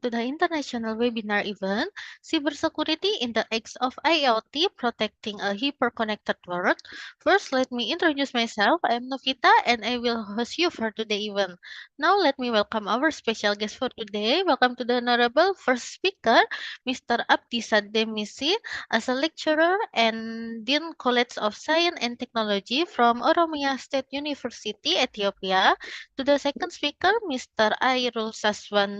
to the international webinar event, Cybersecurity in the Age of IoT, Protecting a Hyperconnected World. First, let me introduce myself. I am Novita and I will host you for today's event. Now, let me welcome our special guest for today. Welcome to the honorable first speaker, Mr. Abdisa Demissie, as a lecturer and Dean College of Science and Technology from Oromia State University, Ethiopia. To the second speaker, Mr. Airul Shazwan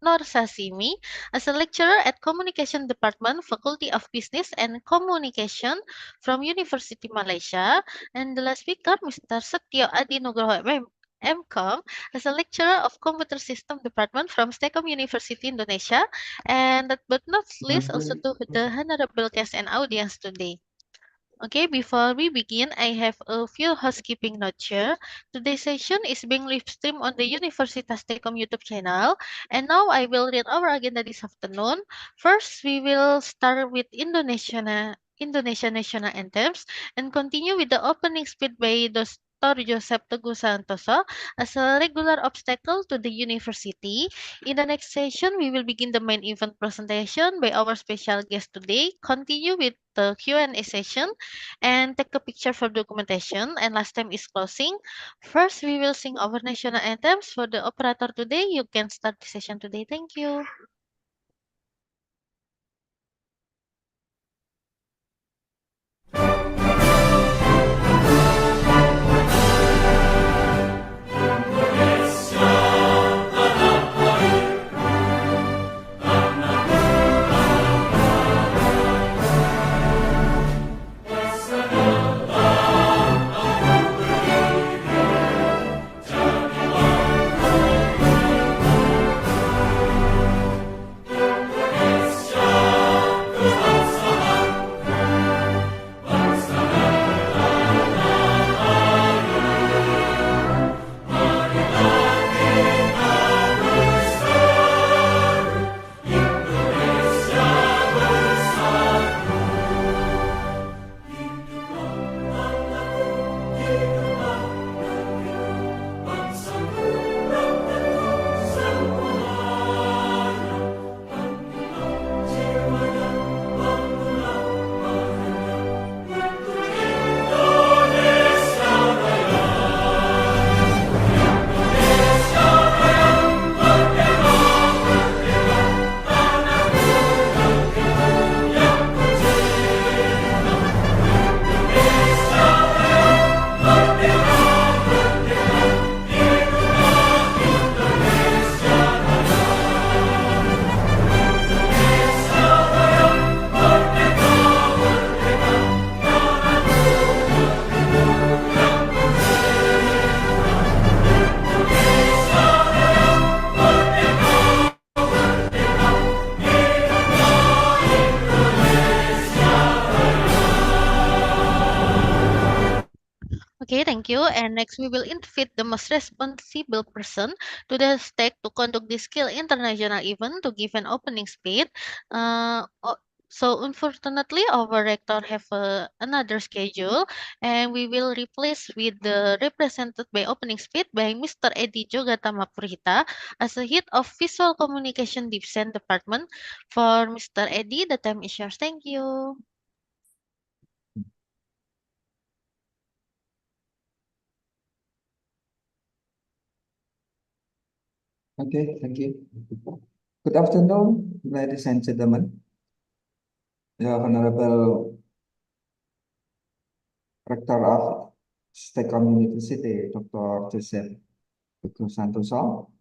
Norshahimi, as a lecturer at Communication Department, Faculty of Business and Communication from University Malaysia. And the last speaker, Mr. Setiyo Nugroho, M.Kom, as a lecturer of Computer System Department from STEKOM University, Indonesia. And that but not least, also to the honorable guest and audience today. Okay, before we begin, I have a few housekeeping notes here. Today's session is being live streamed on the Universitas Tekom YouTube channel. And now I will read our agenda this afternoon. First, we will start with Indonesia national anthems and continue with the opening speech by Dr. Joseph Teguh Santoso as a regular obstacle to the university. In the next session, we will begin the main event presentation by our special guest today. Continue with the Q&A session and take a picture for documentation. And last time is closing. First, we will sing our national anthems. For the operator today, you can start the session today. Thank you. Okay, thank you. And next, we will invite the most responsible person to the stake to conduct this skill international event to give an opening speech. So unfortunately, our rector have another schedule, and we will replace with the represented by opening speech by Mr. Edi Jogatama Purhita as the head of Visual Communication Division Department. For Mr. Edi, the time is yours. Thank you. Okay, thank you. Good afternoon, ladies and gentlemen. The Honorable Rector of STEKOM University, Dr. Joseph Teguh Santoso.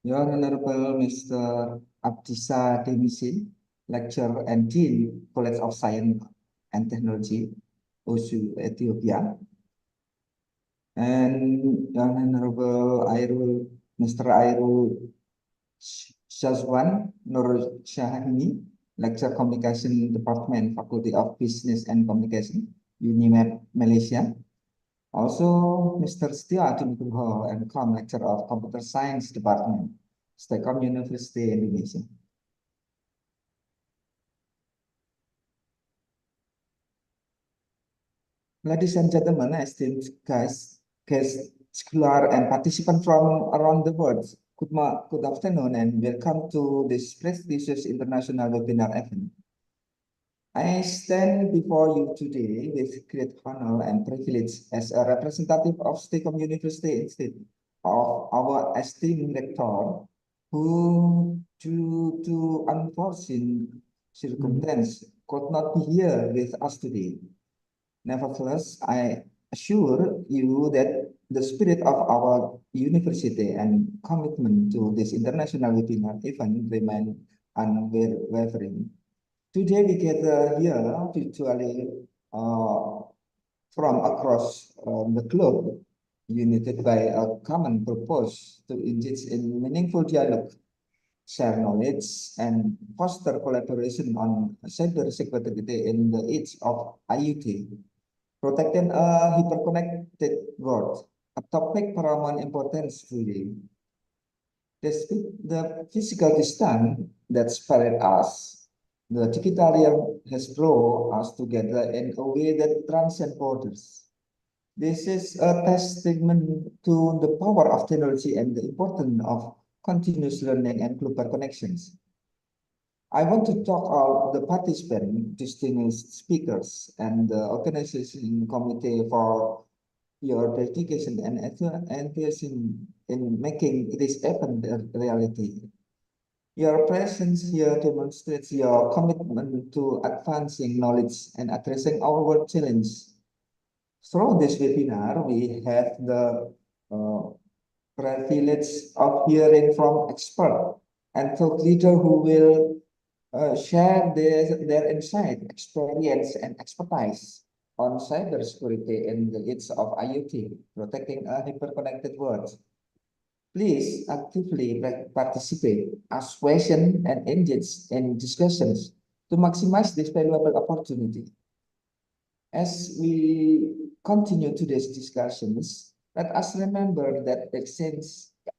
Your Honorable Mr. Abdisa Demissie, Lecturer and Dean, College of Science and Technology, OSU, Ethiopia. And Your Honorable Mr. Airul Shazwan Norshahimi, Lecturer Communication Department, Faculty of Business and Communication, UniMAP, Malaysia. Also, Mr. Setiyo Nugroho, M.Kom, Lecturer of Computer Science Department, STEKOM University, Indonesia. Ladies and gentlemen, esteemed guests, scholar and participants from around the world, Good afternoon and welcome to this prestigious international webinar event. I stand before you today with great honor and privilege as a representative of STEKOM University instead of our esteemed rector, who due to unforeseen circumstance could not be here with us today. Nevertheless, I assure you that the spirit of our university and commitment to this international webinar event remain unwavering. Today we gather here virtually from across the globe, united by a common purpose to engage in meaningful dialogue, share knowledge, and foster collaboration on cybersecurity in the age of IoT. Protecting a hyperconnected world, a topic paramount importance today. Despite the physical distance that separates us, the digital realm has brought us together in a way that transcends borders. This is a testament to the power of technology and the importance of continuous learning and global connections. I want to talk about the participants, distinguished speakers, and the organization committee for your dedication and enthusiasm in making this event a reality. Your presence here demonstrates your commitment to advancing knowledge and addressing our world challenge. Through this webinar, we have the uh, privilege of hearing from experts and thought leaders who will share their insight, experience, and expertise on cybersecurity in the age of IoT, protecting a hyper-connected world. Please actively participate, ask questions, and engage in discussions to maximize this valuable opportunity. As we continue today's discussions, let us remember that exchange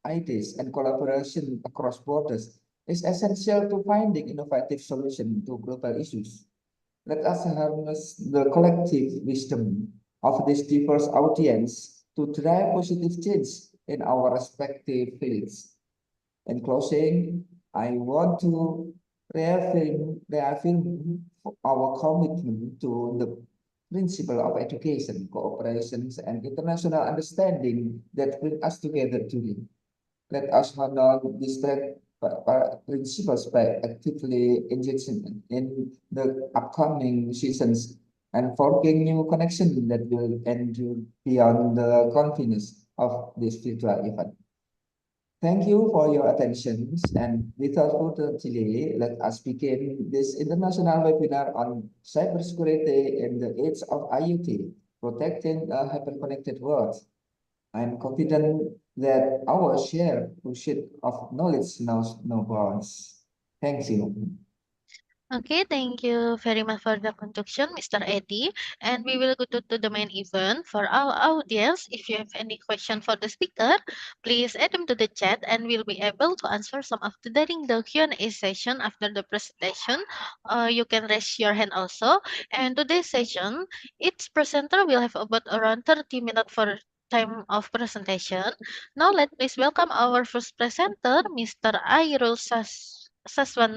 ideas and collaboration across borders is essential to finding innovative solutions to global issues. Let us harness the collective wisdom of this diverse audience to drive positive change in our respective fields. In closing, I want to reaffirm our commitment to the principle of education, cooperation, and international understanding that bring us together today. Let us honor these principles by actively engaging in the upcoming seasons and forging new connections that will endure beyond the confines of this virtual event. Thank you for your attention, and without further delay, let us begin this international webinar on cybersecurity in the age of IoT, protecting a hyper-connected world. I'm confident that our shared pursuit of knowledge knows no bounds. Thank you. Okay, thank you very much for the conduction, Mr. Eddie. And we will go to the main event. For our audience, if you have any question for the speaker, please add them to the chat and we'll be able to answer some of the during the Q&A session after the presentation. You can raise your hand also. And today's session, each presenter will have about around 30 minutes for time of presentation. Now let please welcome our first presenter, Mr. Airul Shazwan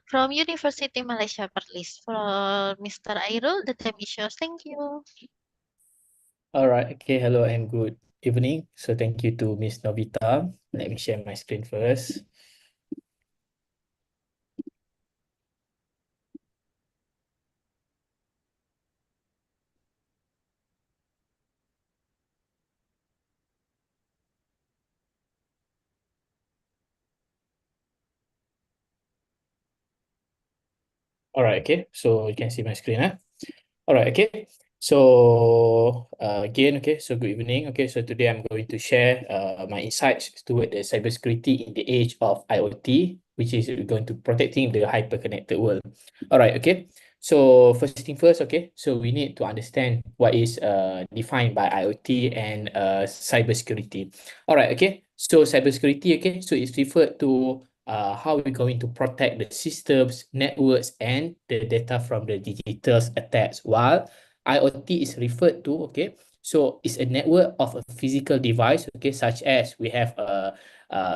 from University Malaysia Perlis. For Mr. Airul, the time is yours. Thank you. All right. Okay. Hello and good evening. So thank you to Miss Novita. Let me share my screen first. All right. Okay. So you can see my screen, huh? All right. Okay. So again, okay. So good evening. Okay. So today I'm going to share my insights toward the cybersecurity in the age of IoT, which is going to protecting the hyper-connected world. All right. Okay. So first thing first, okay. So we need to understand what is defined by IoT and cybersecurity. All right. Okay. So cybersecurity, okay. So it's referred to how we're going to protect the systems, networks, and the data from the digital attacks. While IoT is referred to, okay, so it's a network of a physical device, okay, such as we have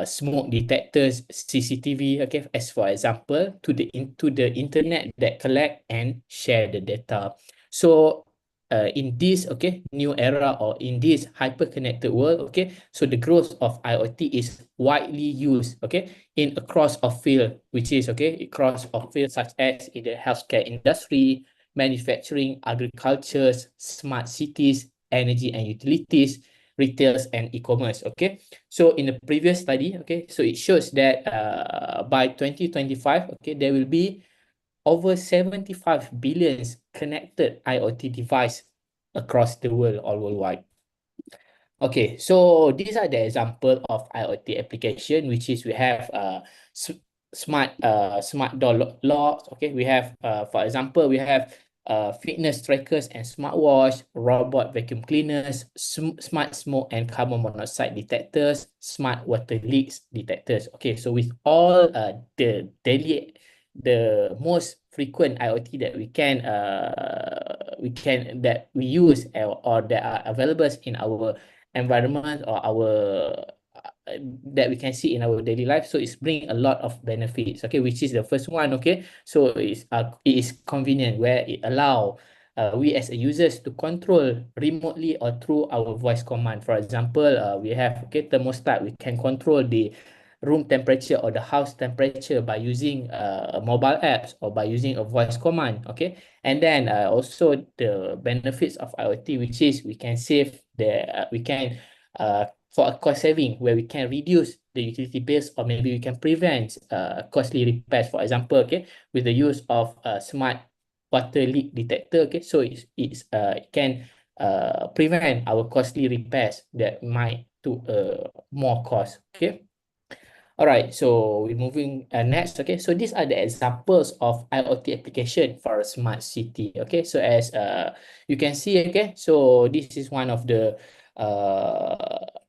smoke detectors, CCTV, okay, as for example, to the internet that collect and share the data. So in this new era, or in this hyper-connected world, so the growth of IoT is widely used in across of field, which is across of fields such as in the healthcare industry, manufacturing, agriculture, smart cities, energy and utilities, retails and e-commerce. So in the previous study, so it shows that by 2025, there will be over 75 billion connected IoT device across the world, all worldwide. Okay, so these are the example of IoT application, which is we have smart door locks. We have for example, we have fitness trackers and smartwatch, robot vacuum cleaners, smart smoke and carbon monoxide detectors, smart water leaks detectors. Okay, so with all the most frequent IoT that we use, or that are available in our environment, or our that we can see in our daily life. So it's bring a lot of benefits, which is the first one. So it is convenient, where it allow we as a users to control remotely or through our voice command. For example, we have thermostat. We can control the room temperature or the house temperature by using mobile apps or by using a voice command. And then also the benefits of IoT, which is we can save we can for a cost saving, where we can reduce the utility bills, or maybe we can prevent costly repairs. For example, with the use of smart water leak detector, so it can prevent our costly repairs that might to more cost. All right, so we're moving next. So these are the examples of IoT application for a smart city. So as you can see, so this is one of the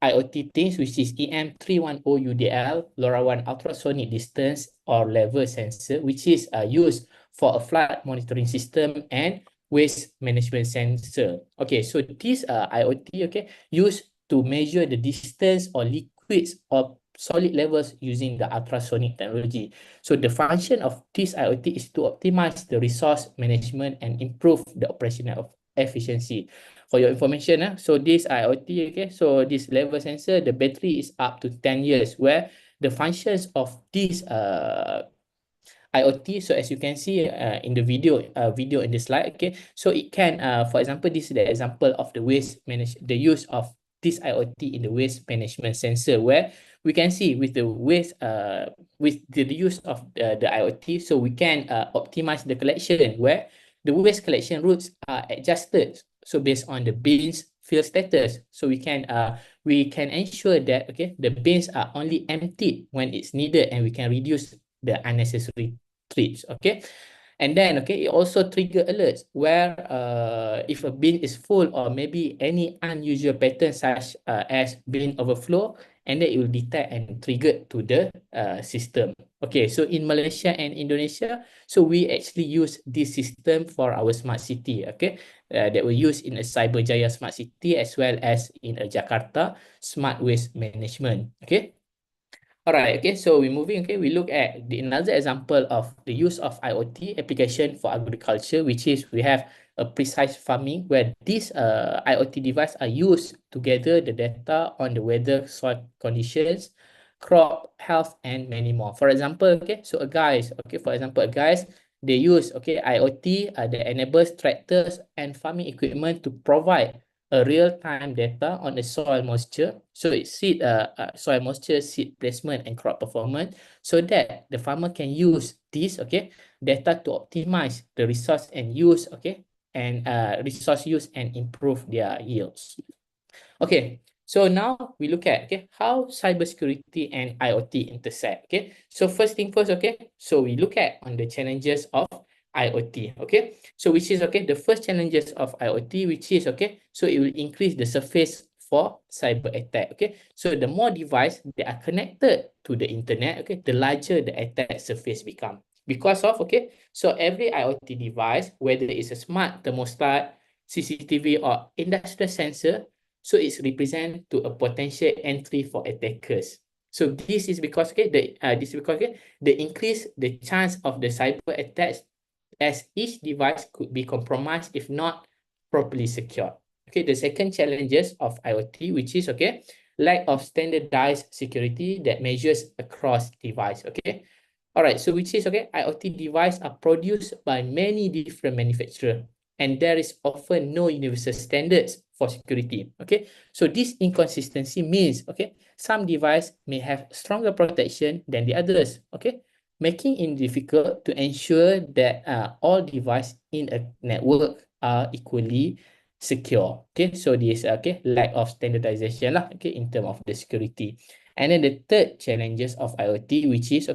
IoT things, which is EM310UDL, LoRaWAN ultrasonic distance or level sensor, which is used for a flood monitoring system and waste management sensor. So this IoT used to measure the distance or liquids or solid levels using the ultrasonic technology. So the function of this IoT is to optimize the resource management and improve the operational efficiency. For your information, so this IoT, so this level sensor, the battery is up to 10 years, where the functions of this IoT, so as you can see in the video in the slide, so it can, for example, this is the example of the the use of this IoT in the waste management sensor, where we can see with the waste, with the use of the IoT, so we can optimize the collection, where the waste collection routes are adjusted, so based on the bins fill status, so we can ensure that the bins are only emptied when it's needed, and we can reduce the unnecessary trips. And then it also trigger alerts, where if a bin is full, or maybe any unusual pattern such as bin overflow, and then it will detect and trigger to the system. So in Malaysia and Indonesia, so we actually use this system for our smart city, that we use in a Cyberjaya smart city, as well as in a Jakarta smart waste management. All right, so we're moving, we look at another example of the use of IoT application for agriculture, which is we have a precise farming, where these IoT devices are used to gather the data on the weather, soil conditions, crop health, and many more. For example, they use IoT that enables tractors and farming equipment to provide a real-time data on the soil moisture, so it seed soil moisture, seed placement, and crop performance, so that the farmer can use this data to optimize the resource and use and resource use and improve their yields. So now we look at how cybersecurity and IoT intersect. So first thing first, so we look at on the challenges of IoT. So which is the first challenges of IoT, which is so it will increase the surface for cyber attack. So the more devices that are connected to the internet, the larger the attack surface become. Because of so every IoT device, whether it's a smart thermostat, CCTV, or industrial sensor, so it's represent to a potential entry for attackers. So this is because they increase the chance of the cyber attacks, as each device could be compromised if not properly secured. Okay, the second challenges of IoT, which is lack of standardized security that measures across device. Okay, all right. So which is IoT devices are produced by many different manufacturers, and there is often no universal standards for security. Okay, so this inconsistency means some device may have stronger protection than the others. Okay, making it difficult to ensure that all devices in a network are equally secure. Okay, so this lack of standardization lah, in terms of the security. And then the third challenges of IoT, which is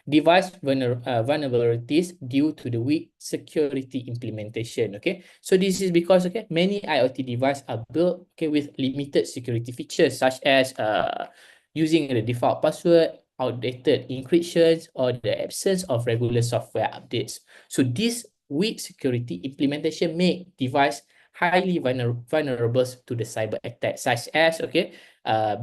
device vulnerabilities due to the weak security implementation. Okay, so this is because many IoT devices are built with limited security features, such as using the default password, outdated encryptions, or the absence of regular software updates. So this weak security implementation make device highly vulnerable to the cyber attack, such as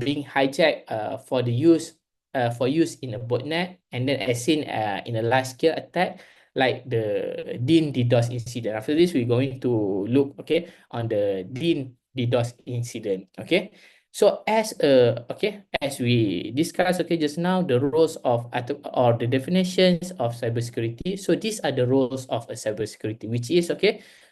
being hijacked for use in a botnet, and then as seen in a large-scale attack like the DIN DDoS incident. After this, we're going to look on the DIN DDoS incident. Okay, so as we discussed just now, the roles of or the definitions of cybersecurity. So these are the roles of a cybersecurity, which is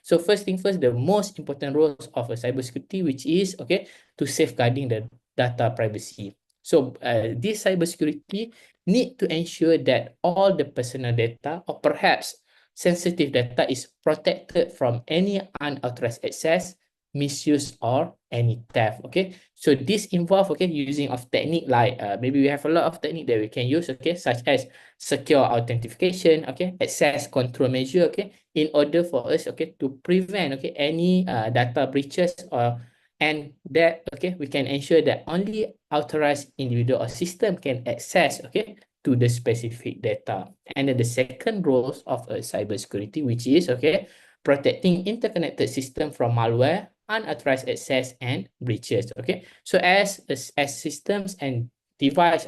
so first thing first, the most important roles of a cybersecurity, which is to safeguarding the data privacy. So this cybersecurity need to ensure that all the personal data or perhaps sensitive data is protected from any unauthorized access, misuse, or any theft. Okay, so this involve using of technique like maybe we have a lot of technique that we can use such as secure authentication, access control measure, in order for us to prevent any data breaches, or and that we can ensure that only authorized individual or system can access to the specific data. And then the second roles of a cybersecurity, which is protecting interconnected system from malware, unauthorized access, and breaches. So as systems and device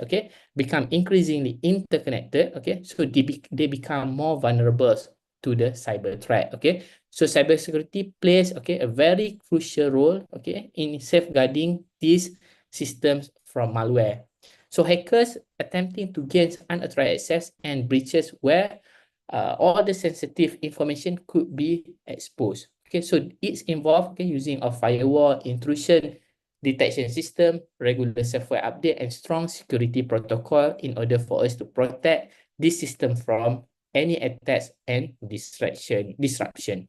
become increasingly interconnected, so they become more vulnerable to the cyber threat. So cybersecurity plays a very crucial role in safeguarding these systems from malware. So hackers attempting to gain unauthorized access and breaches where all the sensitive information could be exposed. So it's involved using a firewall, intrusion detection system, regular software update, and strong security protocol in order for us to protect this system from any attacks and disruption.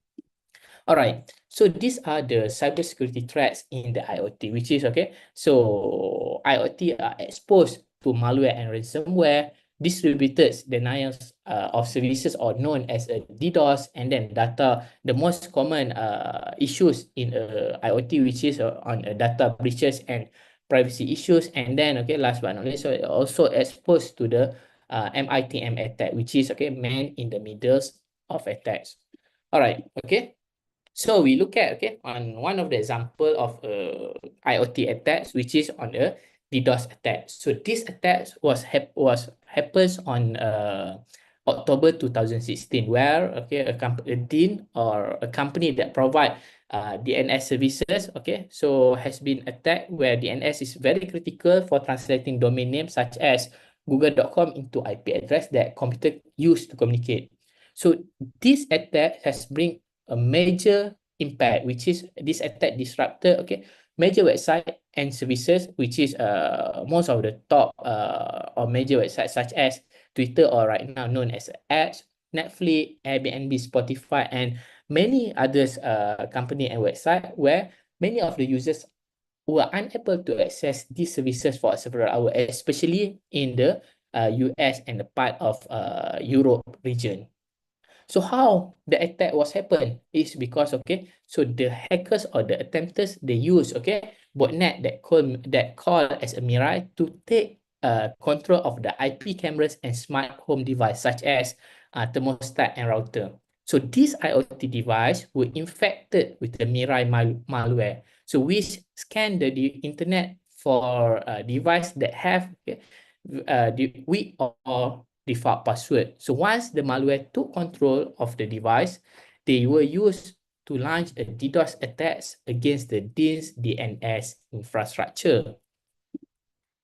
All right, so these are the cybersecurity threats in the IoT, which is so IoT are exposed to malware and ransomware, distributed denials of services, or known as a DDoS, and then data. The most common issues in IoT, which is on data breaches and privacy issues, and then last but not least, so also exposed to the MITM attack, which is man in the middle of attacks. All right, so we look at on one of the example of IoT attacks, which is on a DDoS attack. So this attack happens on October 2016, where a DIN or a company that provide DNS services so has been attacked, where DNS is very critical for translating domain names such as google.com into IP address that computer use to communicate. So this attack has bring a major impact, which is this attack disrupted major website and services, which is most of the top or major websites such as Twitter, or right now known as X, Netflix, Airbnb, Spotify, and many others company and website, where many of the users were unable to access these services for several hours, especially in the US and the part of Europe region. So how the attack was happened is because so the hackers or the attempters, they use botnet that call as a Mirai to take control of the IP cameras and smart home device such as thermostat and router. So these IoT device were infected with the Mirai malware, so which scan the internet for device that have the weak or default password. So once the malware took control of the device, they were used to launch a DDoS attacks against the DNS infrastructure.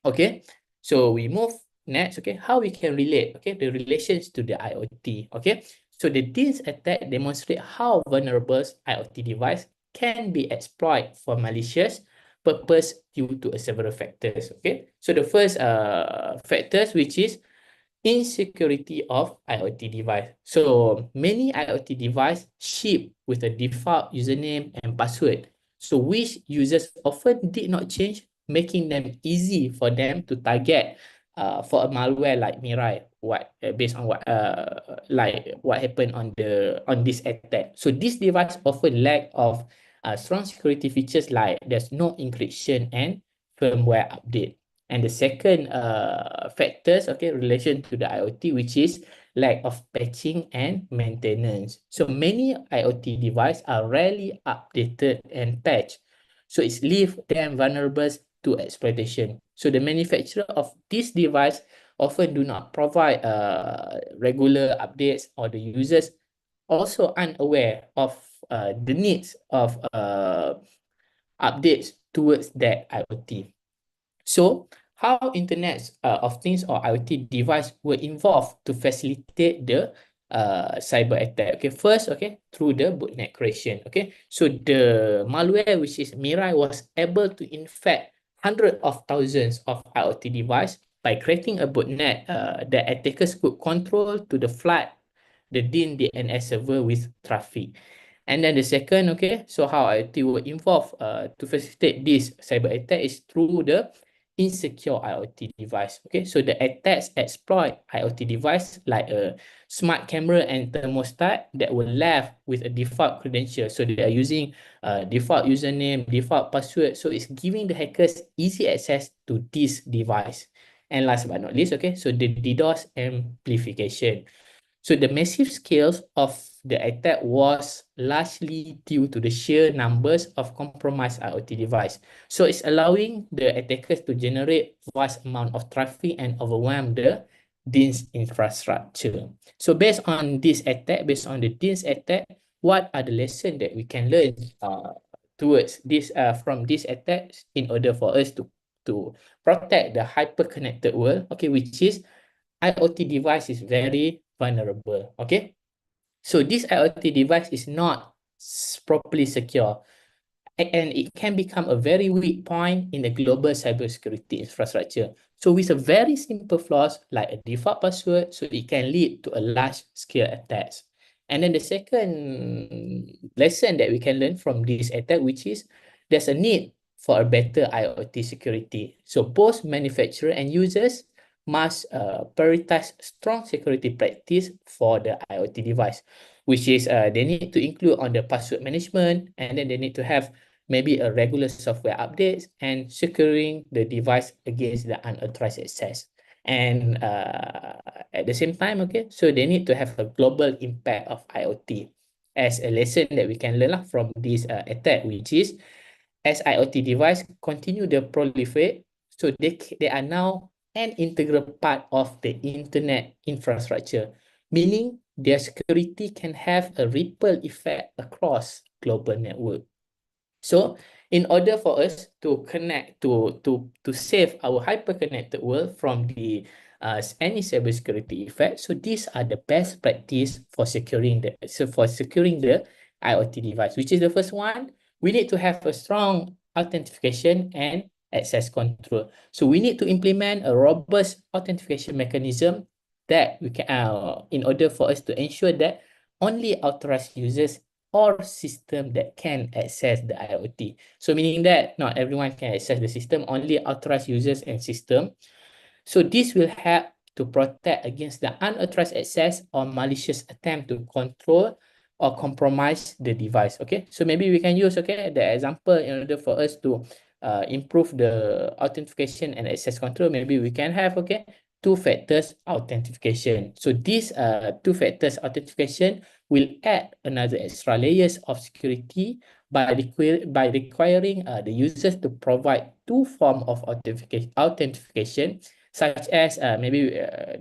Okay, so we move next. Okay, how we can relate, okay, the relations to the IoT. Okay, so the DNS attack demonstrate how vulnerable IoT device can be exploited for malicious purpose due to several factors. Okay, so the first factors, which is insecurity of IoT device. So many IoT device ship with a default username and password, so which users often did not change, making them easy for them to target for a malware like Mirai, based on what like what happened on this attack. So this device often lack of strong security features like there's no encryption and firmware update. And the second factors, okay, relation to the IoT, which is lack of patching and maintenance. So many IoT devices are rarely updated and patched, so it's leave them vulnerable to exploitation. So the manufacturer of this device often do not provide regular updates, or the users also unaware of the needs of updates towards that IoT. So, how Internet of Things or IoT device were involved to facilitate the cyber attack? Okay, first, okay, through the botnet creation. Okay, so the malware, which is Mirai, was able to infect hundreds of thousands of IoT device by creating a botnet that attackers could control to the flood the DNS server with traffic. And then the second, okay, so how IoT will involve to facilitate this cyber attack is through the insecure IoT device. Okay, so the attacks exploit IoT device like a smart camera and thermostat that were left with a default credential. So they are using default username, default password. So it's giving the hackers easy access to this device. And last but not least, okay, so the DDoS amplification. So the massive scales of the attack was largely due to the sheer numbers of compromised IoT devices. So it's allowing the attackers to generate vast amount of traffic and overwhelm the DNS infrastructure. So based on this attack, based on the DNS attack, what are the lessons that we can learn towards this from this attack in order for us to protect the hyper-connected world, okay, which is IoT device is very vulnerable. Okay, so this IoT device is not properly secure, and it can become a very weak point in the global cybersecurity infrastructure. So with a very simple flaws like a default password, so it can lead to a large scale attacks. And then the second lesson that we can learn from this attack, which is there's a need for a better IoT security. So both manufacturer and users must prioritize strong security practice for the IoT device, which is they need to include on the password management, and then they need to have maybe a regular software updates and securing the device against the unauthorized access. And at the same time, okay, so they need to have a global impact of IoT as a lesson that we can learn from this attack, which is as IoT device continue to proliferate, so they are now an integral part of the internet infrastructure, meaning their security can have a ripple effect across global network. So in order for us to connect to save our hyper-connected world from the any cybersecurity effect, so these are the best practice for securing the IoT device, which is the first one. We need to have a strong authentication and access control. So we need to implement a robust authentication mechanism that we can in order for us to ensure that only authorized users or system that can access the IoT. So meaning that not everyone can access the system, only authorized users and system. So this will help to protect against the unauthorized access or malicious attempt to control or compromise the device. Okay, so maybe we can use, okay, the example in order for us to improve the authentication and access control. Maybe we can have, okay, two factors authentication. So this two factors authentication will add another extra layers of security by requiring the users to provide two forms of authentication, such as maybe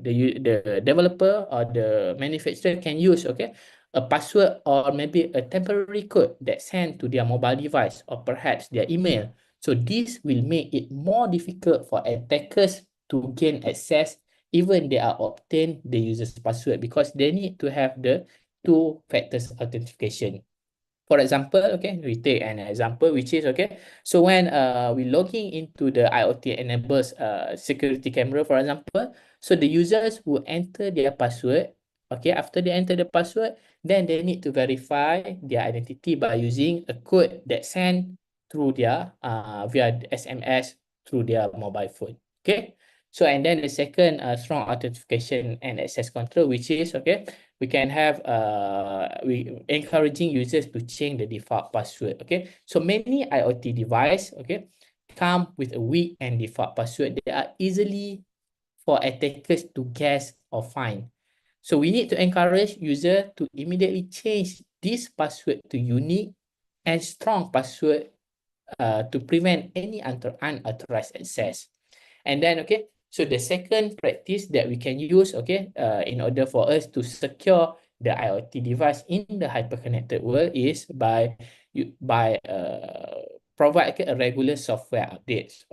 the developer or the manufacturer can use a password or maybe a temporary code that sent to their mobile device or perhaps their email. So this will make it more difficult for attackers to gain access even they are obtain the user's password, because they need to have the two factors authentication. For example, we take an example, which is so when we logging into the IoT enables security camera, for example, so the users will enter their password. After they enter the password, then they need to verify their identity by using a code that sent through their via SMS through their mobile phone. So and then the second strong authentication and access control, which is we can have we encouraging users to change the default password. So many IoT device come with a weak and default password. They are easily for attackers to guess or find. So we need to encourage user to immediately change this password to unique and strong password to prevent any unauthorized access. And then so the second practice that we can use in order for us to secure the IoT device in the hyperconnected world is by provide a regular software updates.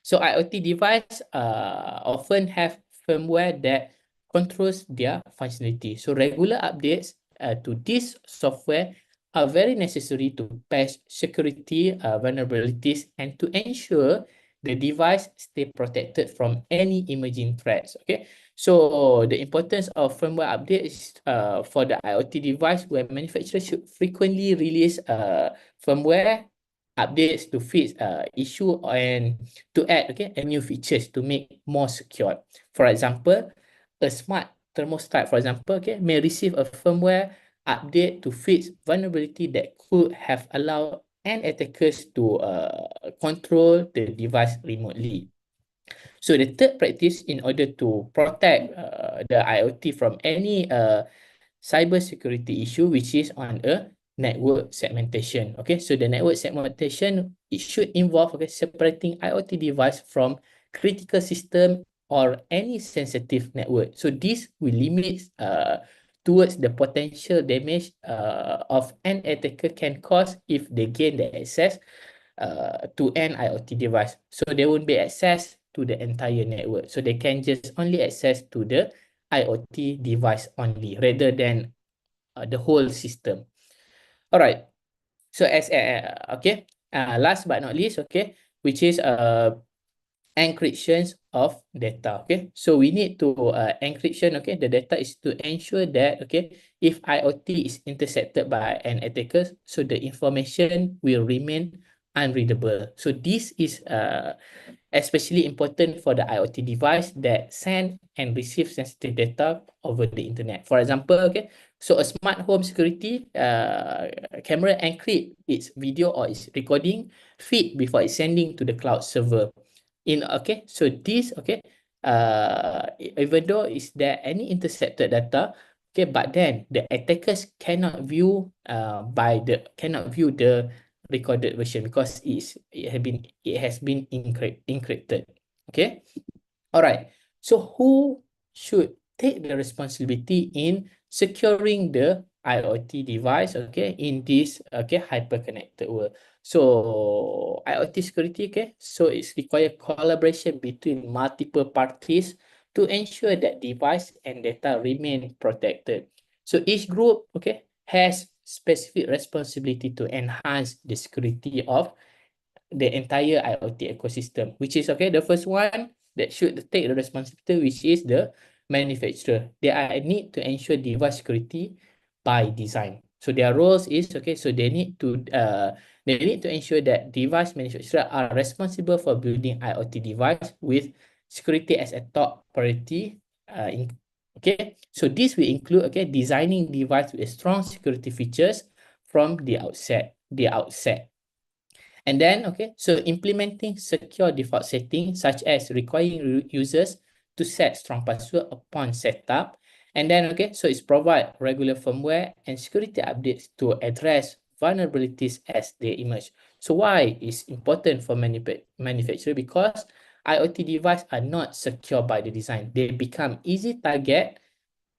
So IoT device often have firmware that controls their functionality. So regular updates to this software are very necessary to patch security vulnerabilities and to ensure the device stay protected from any emerging threats. So the importance of firmware updates for the IoT device, where manufacturers should frequently release firmware updates to fix issue and to add a new features to make more secure. For example, a smart thermostat, for example, may receive a firmware update to fix vulnerability that could have allowed an attackers to control the device remotely. So the third practice in order to protect the IoT from any cybersecurity issue, which is on a network segmentation. So the network segmentation, it should involve separating IoT device from critical system or any sensitive network. So this will limit towards the potential damage of an attacker can cause if they gain the access to an IoT device. So they won't be access to the entire network. So they can just only access to the IoT device only rather than the whole system. All right. So as last but not least, which is encryptions of data. So we need to encryption the data is to ensure that if IoT is intercepted by an attacker, so the information will remain unreadable. So this is especially important for the IoT device that send and receive sensitive data over the internet. For example, so a smart home security camera encrypt its video or its recording feed before it's sending to the cloud server. So this even though is there any intercepted data, but then the attackers cannot view the recorded version because it has been encrypted. All right. So who should take the responsibility in securing the IoT device in this hyperconnected world? So IoT security so it's require collaboration between multiple parties to ensure that device and data remain protected. So each group has specific responsibility to enhance the security of the entire IoT ecosystem, which is the first one that should take the responsibility, which is the manufacturer. They need to ensure device security by design. So their roles is so they need to ensure that device manufacturers are responsible for building IoT device with security as a top priority. So this will include designing device with strong security features from the outset. And then, so implementing secure default settings, such as requiring users to set strong password upon setup And then, okay, so it's provide regular firmware and security updates to address vulnerabilities as they emerge. So why is important for manufacturer? Because IoT devices are not secure by the design. They become easy target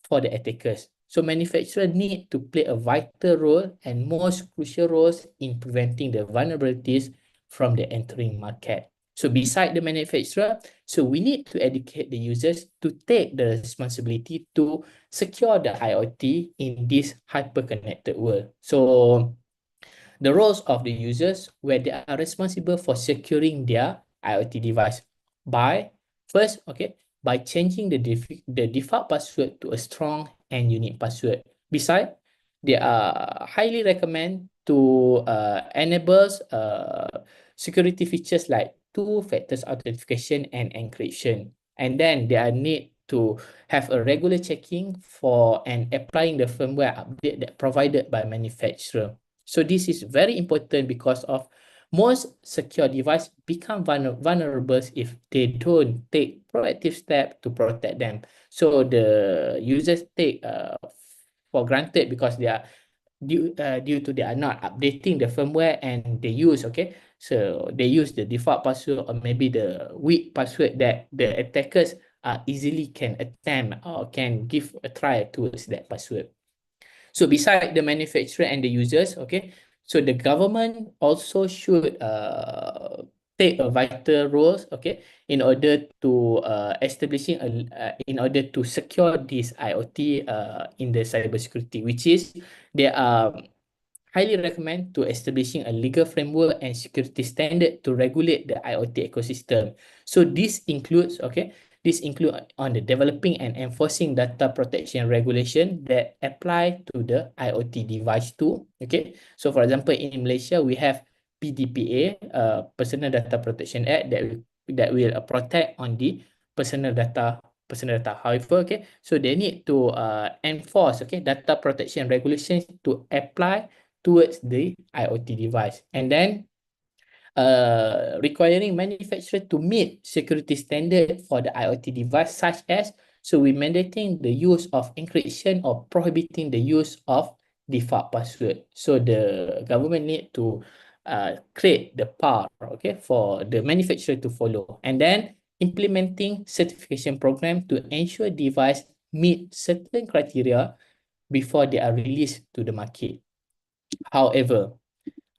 for the attackers. So manufacturers need to play a vital role and most crucial roles in preventing the vulnerabilities from the entering market. So beside the manufacturer, so we need to educate the users to take the responsibility to secure the IoT in this hyper-connected world. So the roles of the users where they are responsible for securing their IoT device by first, okay, by changing the default password to a strong and unique password. Besides, they are highly recommend to enable security features like two-factor authentication and encryption. And then they are need to have a regular checking for and applying the firmware update that provided by manufacturer. So this is very important because of most secure devices become vulnerable if they don't take proactive steps to protect them. So the users take for granted because they are due to they are not updating the firmware and they use, okay, so they use the default password or maybe the weak password that the attackers easily can attempt or can give a try towards that password. So beside the manufacturer and the users, okay, so the government also should take a vital role, okay, in order to in order to secure this IoT in the cybersecurity, which is they are highly recommend to establishing a legal framework and security standard to regulate the IoT ecosystem. So this includes, okay, this include on the developing and enforcing data protection regulation that apply to the IoT device too. Okay, so for example, in Malaysia, we have PDPA, Personal Data Protection Act that will protect on the personal data However, okay, so they need to enforce, okay, data protection regulations to apply towards the IoT device. And then requiring manufacturer to meet security standard for the IoT device, such as, so we mandating the use of encryption or prohibiting the use of default password. So the government need to create the path, okay, for the manufacturer to follow. And then implementing certification program to ensure device meet certain criteria before they are released to the market. However,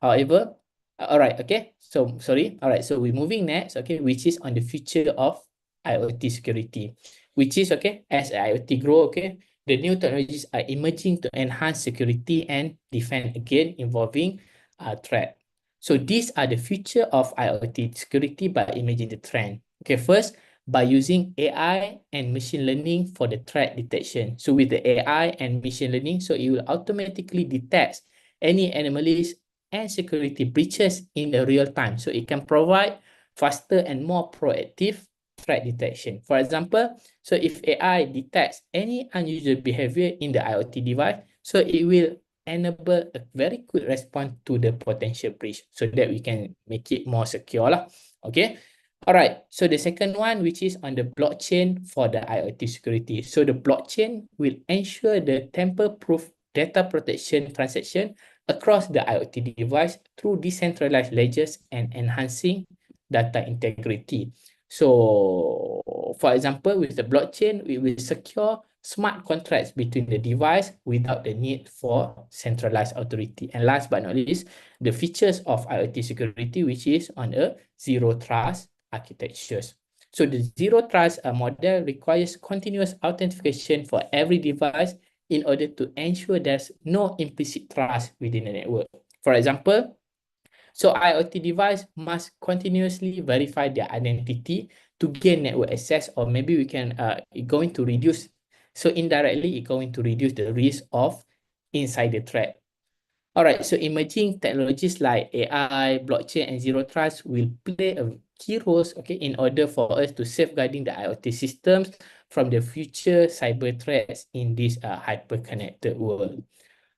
all right, okay. So sorry. All right, so we're moving next, okay, which is on the future of IoT security, which is, okay, as IoT grow, okay, the new technologies are emerging to enhance security and defend again involving threat. So these are the future of IoT security by imaging the trend. Okay, first, by using AI and machine learning for the threat detection. So with the AI and machine learning, so it will automatically detect any anomalies and security breaches in the real time. So it can provide faster and more proactive threat detection. For example, so if AI detects any unusual behavior in the IoT device, so it will enable a very quick response to the potential breach so that we can make it more secure lah. Okay. All right. So the second one, which is on the blockchain for the IoT security. So the blockchain will ensure the tamper-proof data protection transaction across the IoT device through decentralized ledgers and enhancing data integrity. So, for example, with the blockchain, we will secure smart contracts between the device without the need for centralized authority. And last but not least, the features of IoT security, which is on a zero trust architectures. So the zero trust model requires continuous authentication for every device in order to ensure there's no implicit trust within the network. For example, so IoT device must continuously verify their identity to gain network access, or maybe we can going to reduce, so indirectly it's going to reduce the risk of insider threat. All right, so emerging technologies like AI, blockchain, and zero trust will play a key roles, okay, in order for us to safeguarding the IoT systems from the future cyber threats in this hyper-connected world.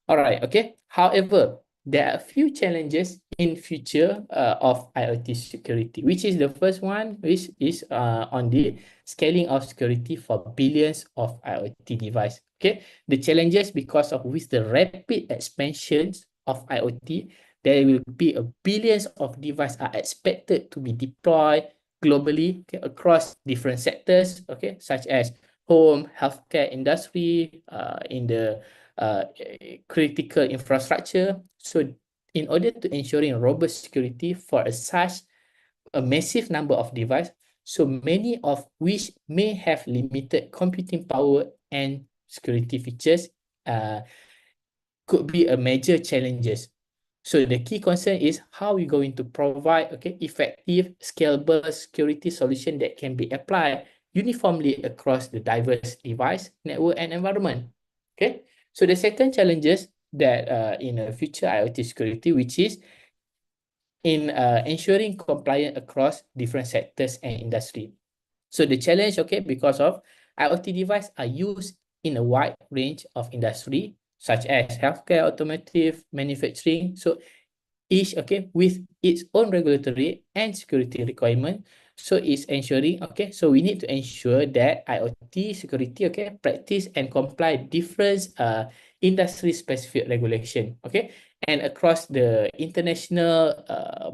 All right, okay. However, there are a few challenges main feature of IoT security, which is the first one, which is on the scaling of security for billions of IoT devices. Okay, the challenges because of with the rapid expansions of IoT, there will be a billions of devices are expected to be deployed globally, okay, across different sectors, okay, such as home, healthcare industry, in the critical infrastructure. So in order to ensuring robust security for such a massive number of devices, so many of which may have limited computing power and security features, could be a major challenges. So the key concern is how we're going to provide, okay, effective, scalable security solution that can be applied uniformly across the diverse device, network, and environment. Okay, so the second challenges that in a future IoT security, which is in ensuring compliance across different sectors and industry. So the challenge, okay, because of IoT devices are used in a wide range of industry, such as healthcare, automotive, manufacturing. So each, okay, with its own regulatory and security requirement. So it's ensuring, okay, so we need to ensure that IoT security, okay, practice and comply different industry specific regulation, okay, and across the international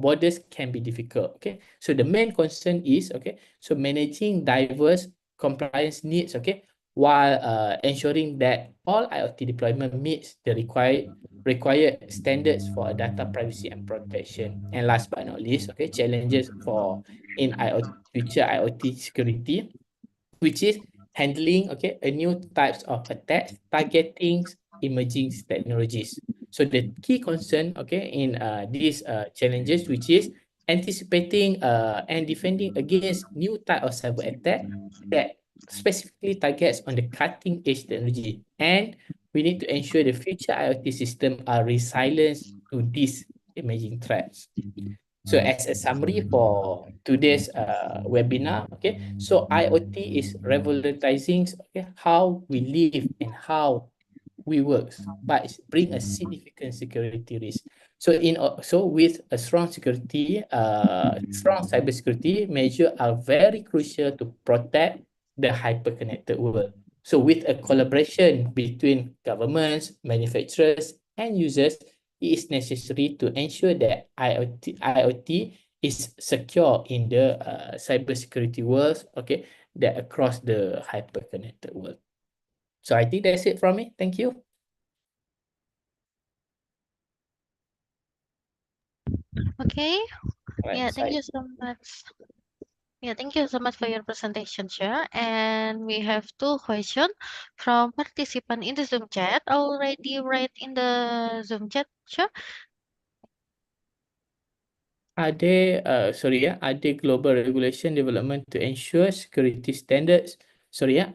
borders can be difficult, okay. So the main concern is, okay, so managing diverse compliance needs, okay, while ensuring that all IoT deployment meets the required standards for data privacy and protection. And last but not least, okay, challenges for in IoT, future IoT security, which is handling, okay, a new types of attacks targeting emerging technologies. So the key concern, okay, in these challenges, which is anticipating and defending against new type of cyber attack that specifically targets on the cutting edge technology. And we need to ensure the future IoT system are resilient to these emerging threats. So as a summary for today's webinar, okay, so IoT is revolutionizing, okay, how we live and how we work, but it bring a significant security risk. So so with a strong security, strong cybersecurity measure are very crucial to protect the hyper-connected world. So with a collaboration between governments, manufacturers, and users, it is necessary to ensure that IoT is secure in the cybersecurity world, okay, that across the hyper-connected world. So I think that's it from me. Thank you. Okay. Right, Yeah, thank side. you so much. Yeah, thank you so much for your presentation, Shah. And we have two questions from participant in the Zoom chat already right in the Zoom chat, Shah. Are there global regulation development to ensure security standards?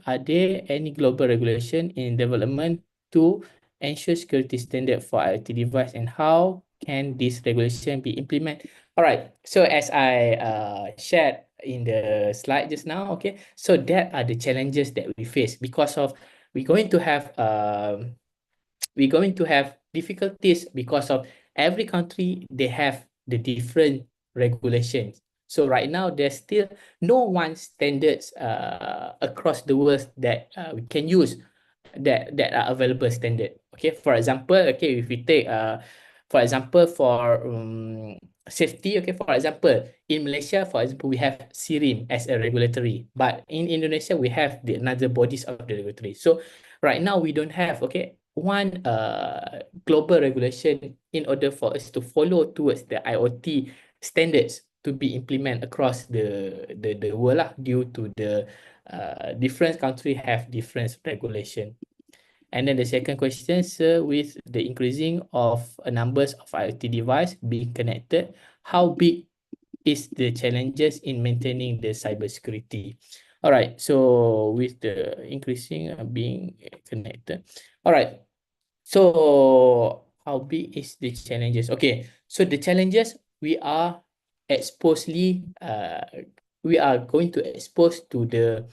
Are there any global regulation in development to ensure security standard for IoT device, and how can this regulation be implemented? All right. So as I shared in the slide just now, okay. So that are the challenges that we face because of we're going to have difficulties because of every country they have the different regulations. So right now there's still no one standards across the world that we can use that are available standard. Okay, for example, okay, if we take for example for safety, okay, for example in Malaysia, for example, we have SIRIN as a regulatory, but in Indonesia we have the another bodies of the regulatory. So right now we don't have, okay, one global regulation in order for us to follow towards the IoT standards to be implemented across the world lah, due to the different country have different regulation. And then the second question, sir, with the increasing of numbers of IoT device being connected, how big is the challenges in maintaining the cybersecurity? All right, so with the increasing being connected. All right, so how big is the challenges? Okay, so the challenges we are exposely we are going to expose to the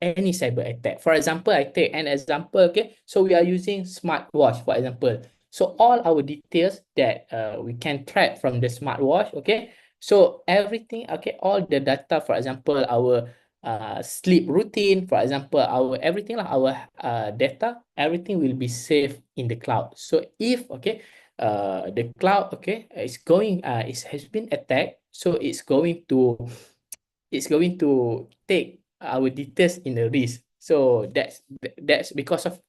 any cyber attack. For example, I take an example, okay? So we are using smartwatch, for example. So all our details that we can track from the smartwatch, okay? So everything, okay, all the data, for example, our sleep routine, for example, our everything, our data, everything will be saved in the cloud. So if, okay, the cloud, okay, is going, it has been attacked, so it's going to take our details in the risk. So that's because of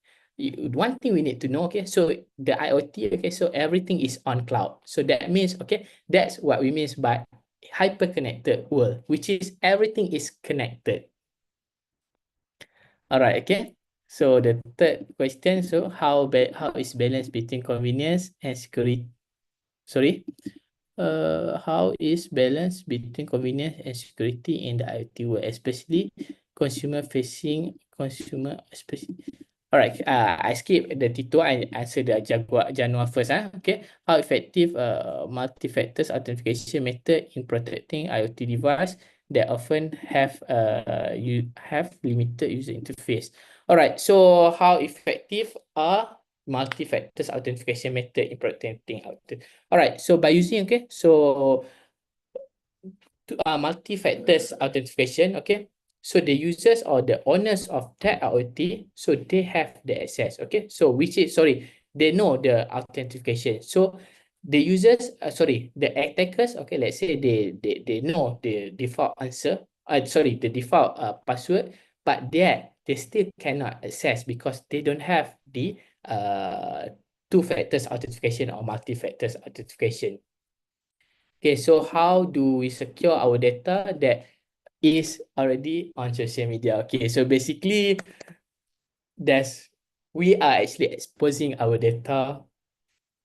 one thing we need to know, okay, so the IoT, okay, so everything is on cloud. So that means, okay, that's what we mean by hyper-connected world, which is everything is connected. All right, okay. So the third question, so how is balance between convenience and security? Sorry. How is balance between convenience and security in the IoT world, especially consumer, especially. All right, I skip the Tito. I answer the Januar first. Okay, how effective multi-factors authentication method in protecting IoT device that often have you have limited user interface. All right, so how effective are multi-factors authentication method in protecting IoT? All right, so by using, okay, so multi-factors authentication, okay, so the users or the owners of that IoT, so they have the access, okay, so which is, sorry, they know the authentication. So the users, the attackers, okay, let's say they know the default answer, the default password, but they still cannot access because they don't have the two factors authentication or multi-factors authentication. Okay, so how do we secure our data that is already on social media? Okay, so basically, we are actually exposing our data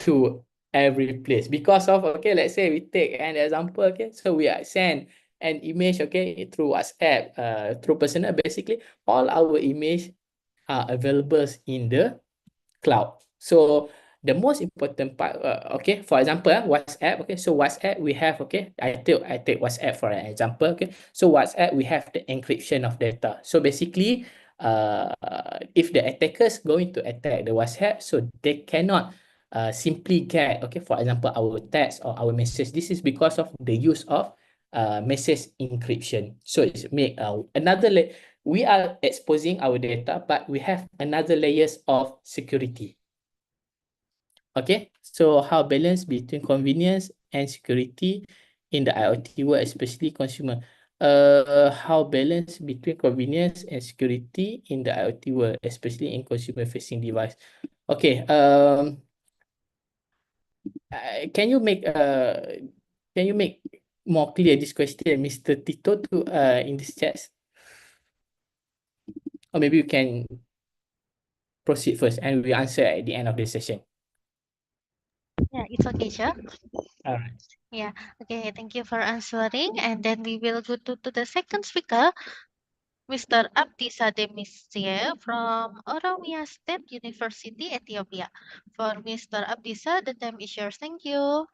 to every place because of, okay, let's say we take an example, okay, so we are send an image, okay, through WhatsApp, through personal, basically all our image are available in the cloud. So the most important part, okay, for example, WhatsApp, okay, so WhatsApp we have, okay, I take WhatsApp for an example, okay, so WhatsApp we have the encryption of data. So basically, if the attackers going to attack the WhatsApp, so they cannot simply get, okay, for example, our text or our message. This is because of the use of message encryption. So it's make another we are exposing our data, but we have another layers of security. Okay, so how balance between convenience and security in the IoT world, especially consumer. How balance between convenience and security in the IoT world, especially in consumer-facing device. Okay, can you make more clear this question, Mr. Tito, to in this chat? Or maybe you can proceed first and we answer at the end of the session. Yeah, it's okay, sure. All right. Yeah, okay, thank you for answering. And then we will go to the second speaker, Mr. Abdisa Demissie from Oromia State University, Ethiopia. For Mr. Abdisa, the time is yours. Thank you.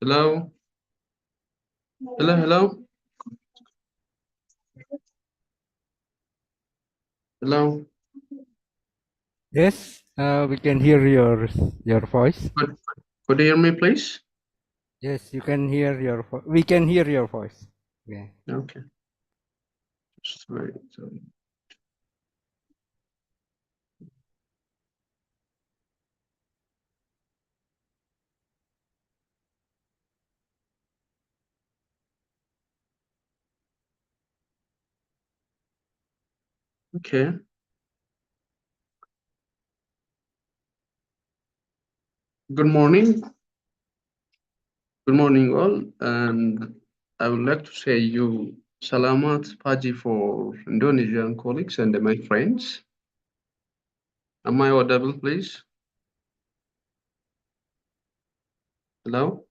Hello, hello, hello, hello. Yes, we can hear your voice. Could you hear me, please? Yes, you can hear we can hear your voice. Okay. Okay. Just wait. Okay. Good morning. Good morning, all. And I would like to say you Salamat Pagi for Indonesian colleagues and my friends. Am I audible, please? Hello?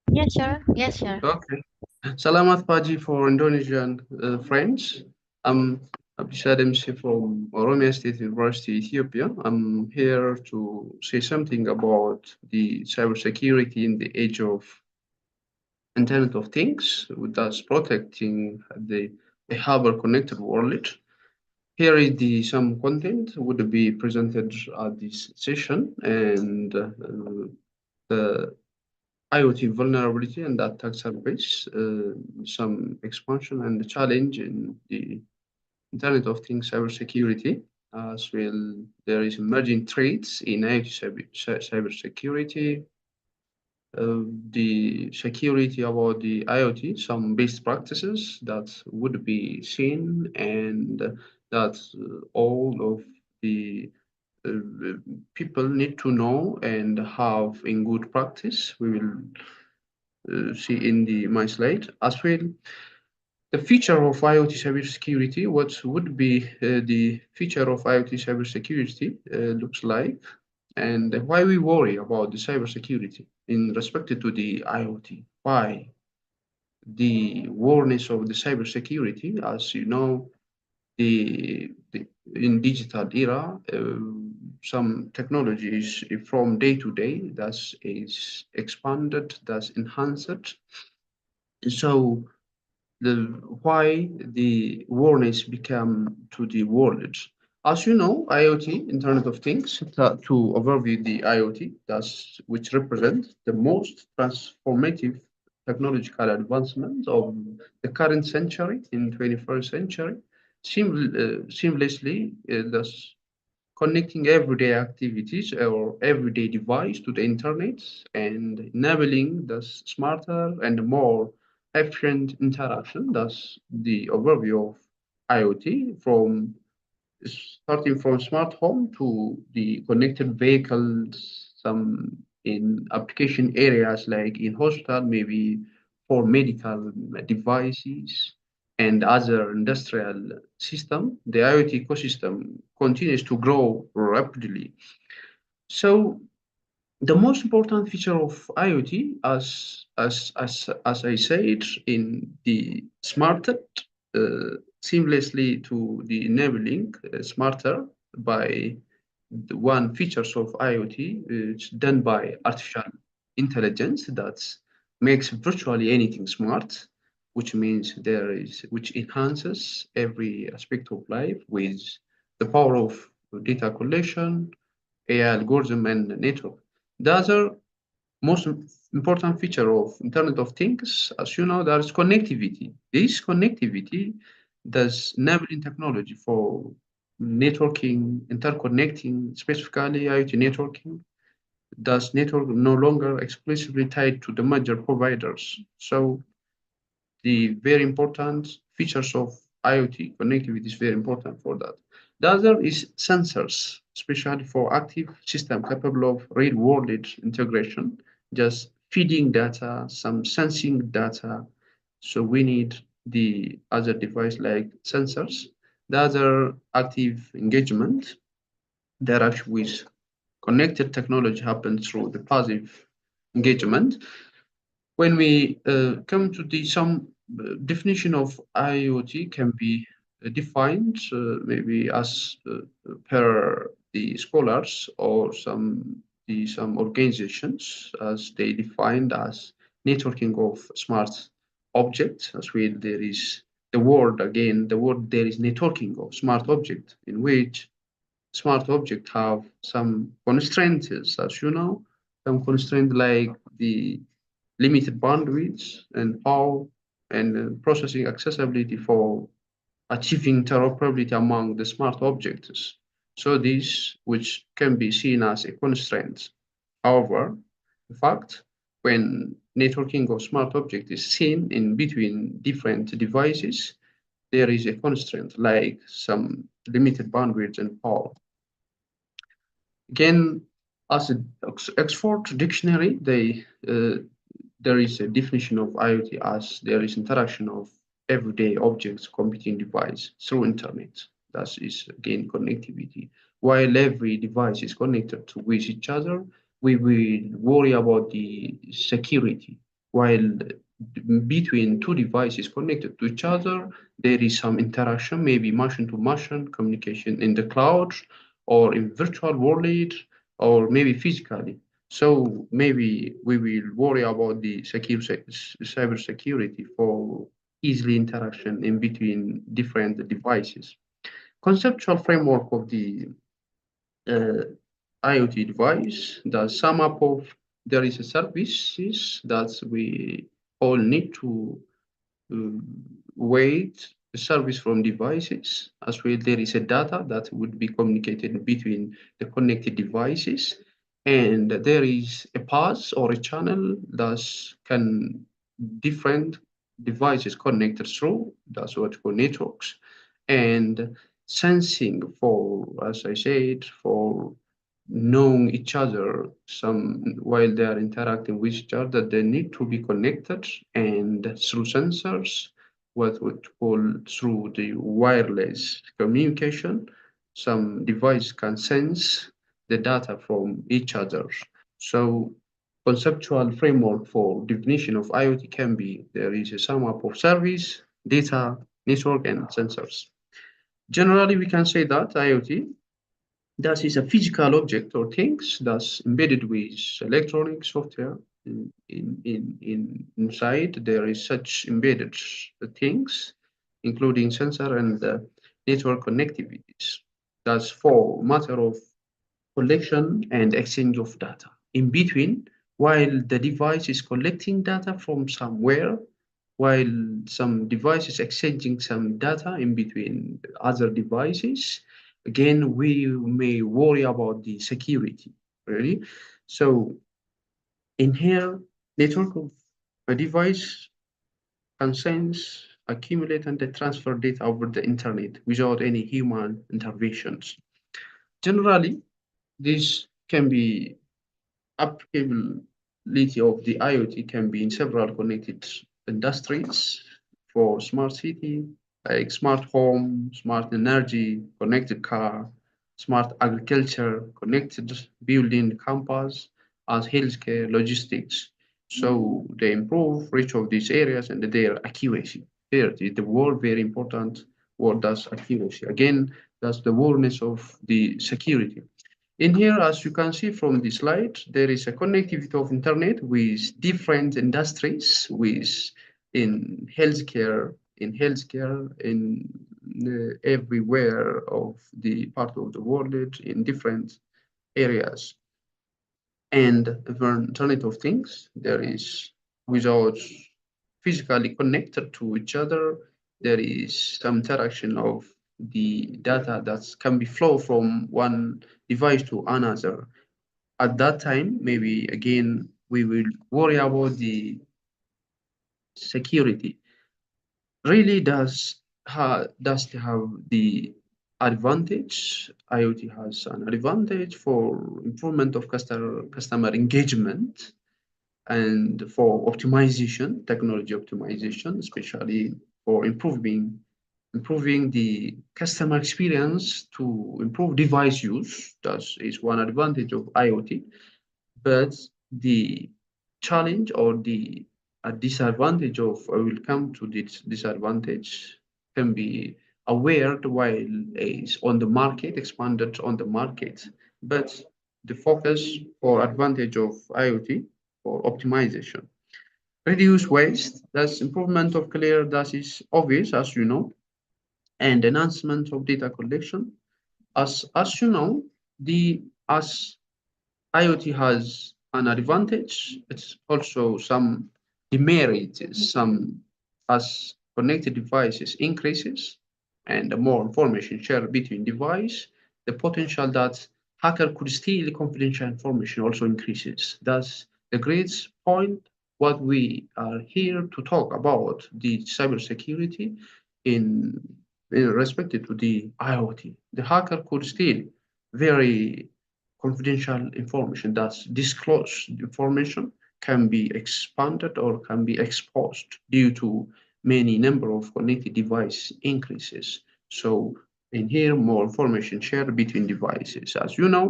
Yes, sir. Yes, sir. Okay. Salamat Pagi for Indonesian friends. I'm Abdisa Demissie from Oromia State University, Ethiopia. I'm here to say something about the cybersecurity in the age of Internet of Things, thus protecting the hyper-connected world. Here is some content would be presented at this session, and the IoT vulnerability and attack surface, some expansion and challenge in the Internet of Things cybersecurity. As well, there is emerging threats in IoT cybersecurity, the security about the IoT, some best practices that would be seen, and that all of the people need to know and have in good practice. We will see in my slide as well. The feature of IoT cybersecurity, what would be the feature of IoT cybersecurity looks like, and why we worry about the cybersecurity in respect to the IoT. Why? The awareness of the cybersecurity, as you know, the in digital era, some technologies from day to day that is expanded, that's enhanced. So why the awareness become to the world. As you know, IoT, Internet of Things, to overview the IoT, that's which represent the most transformative technological advancement of the current century in 21st century, seamlessly thus connecting everyday activities or everyday device to the internet and enabling the smarter and more efficient interaction. That's the overview of IoT from starting from smart home to the connected vehicles, some in application areas like in hospital, maybe for medical devices and other industrial system. The IoT ecosystem continues to grow rapidly. So the most important feature of IoT, as I said, in the smarter, seamlessly to the enabling smarter by the one features of IoT, it's done by artificial intelligence that makes virtually anything smart, which means which enhances every aspect of life with the power of data collection, AI algorithm, and network. The other most important feature of Internet of Things, as you know, there is connectivity. This connectivity does enabling technology for networking, interconnecting, specifically IoT networking, does network no longer exclusively tied to the major providers. So the very important features of IoT connectivity is very important for that. The other is sensors, especially for active system capable of real-world integration, just feeding data, some sensing data. So we need the other device like sensors. The other active engagement that actually with connected technology happens through the passive engagement. When we come to the some definition of IoT can be defined maybe as per the scholars or some organizations as they defined as networking of smart objects. As well, there is the word again. The word there is networking of smart object in which smart objects have some constraints, as you know, some constraint like the limited bandwidth and power and processing accessibility for achieving interoperability among the smart objects. So this, which can be seen as a constraint. However, in fact, when networking of smart object is seen in between different devices, there is a constraint like some limited bandwidth and power. Again, as an Oxford dictionary, there is a definition of IoT as there is interaction of everyday objects, computing device through internet. That is again connectivity. While every device is connected with each other, we will worry about the security. While between two devices connected to each other, there is some interaction, maybe machine-to-machine communication in the cloud or in virtual world or maybe physically. So maybe we will worry about the cybersecurity for easily interaction in between different devices. Conceptual framework of the IoT device, the sum up of there is a services that we all need to wait a service from devices. As well, there is a data that would be communicated between the connected devices, and there is a path or a channel that can different devices connected through. That's what we call networks, and sensing for, as I said, for knowing each other some while they are interacting with each other, they need to be connected, and through sensors, what we call through the wireless communication, some device can sense the data from each other. So conceptual framework for definition of IoT can be there is a sum up of service, data, network, and sensors. Generally, we can say that IoT that is a physical object or things that's embedded with electronic software inside. There is such embedded things, including sensor and network connectivities. That's for matter of collection and exchange of data. In between, while the device is collecting data from somewhere, while some devices exchanging some data in between other devices, again, we may worry about the security, really. So in here, network of a device can sense, accumulate, and transfer data over the internet without any human interventions. Generally, this can be applicability of the IoT can be in several connected industries for smart city, like smart home, smart energy, connected car, smart agriculture, connected building, campus, as healthcare, logistics. So they improve reach of these areas and their accuracy. Here, the word very important word, that's accuracy. Again, that's the awareness of the security. In here, as you can see from the slide, there is a connectivity of internet with different industries, with in healthcare, in everywhere of the part of the world, in different areas. And the Internet of Things, there is without physically connected to each other, there is some interaction of the data that can be flow from one device to another. At that time, maybe again, we will worry about the security. Really does have the advantage. IoT has an advantage for improvement of customer engagement and for optimization, technology optimization, especially for improving the customer experience to improve device use. That is one advantage of IoT. But the challenge or the disadvantage of, I will come to this disadvantage, can be aware while it's on the market, expanded on the market. But the focus or advantage of IoT for optimization. Reduce waste, that's improvement of clear, that is obvious, as you know, and enhancement of data collection. As you know, as IoT has an advantage, it's also some demerits, some as connected devices increases and the more information shared between device, the potential that hacker could steal confidential information also increases. That's the great point. What we are here to talk about the cybersecurity in, in respect to the IoT. The hacker could steal very confidential information, that's disclosed information, can be expanded or can be exposed due to many number of connected device increases. So in here, more information shared between devices. As you know,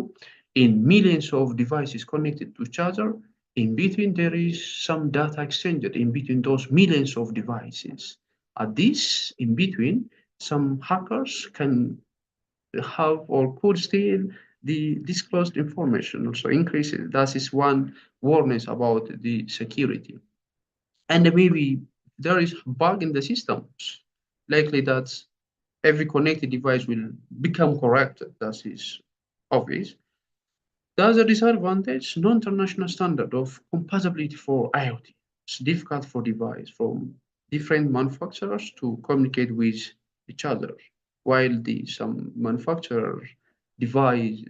in millions of devices connected to each other, in between there is some data exchanged in between those millions of devices. At this, in between, some hackers can have or could steal the disclosed information, also increases. That is one warning about the security. And maybe there is bug in the systems, likely that every connected device will become corrupted. That is obvious. The other disadvantage, non-international standard of compatibility for IoT. It's difficult for device from different manufacturers to communicate with each other, while some manufacturer design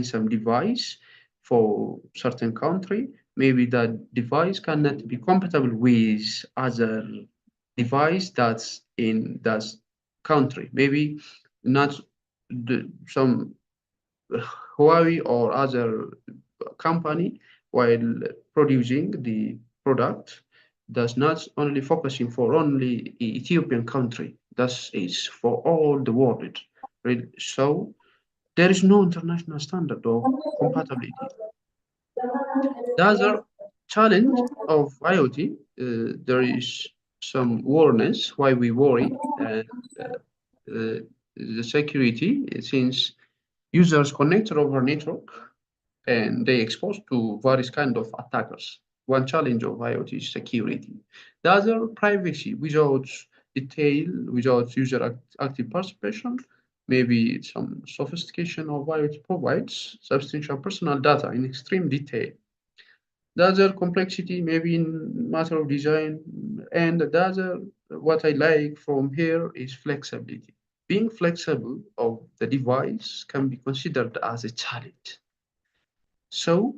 some device for certain country, maybe that device cannot be compatible with other device that's in that country. Maybe not some Huawei or other company, while producing the product, does not only focusing for only Ethiopian country. Thus is for all the world. So there is no international standard of compatibility. The other challenge of IoT, there is some awareness why we worry, and the security, since users connected over network and they exposed to various kind of attackers. One challenge of IoT is security. The other, privacy without detail, without user active participation. Maybe some sophistication of IoT provides substantial personal data in extreme detail. The other complexity, maybe in matter of design, and the other, what I like from here is flexibility. Being flexible of the device can be considered as a challenge. So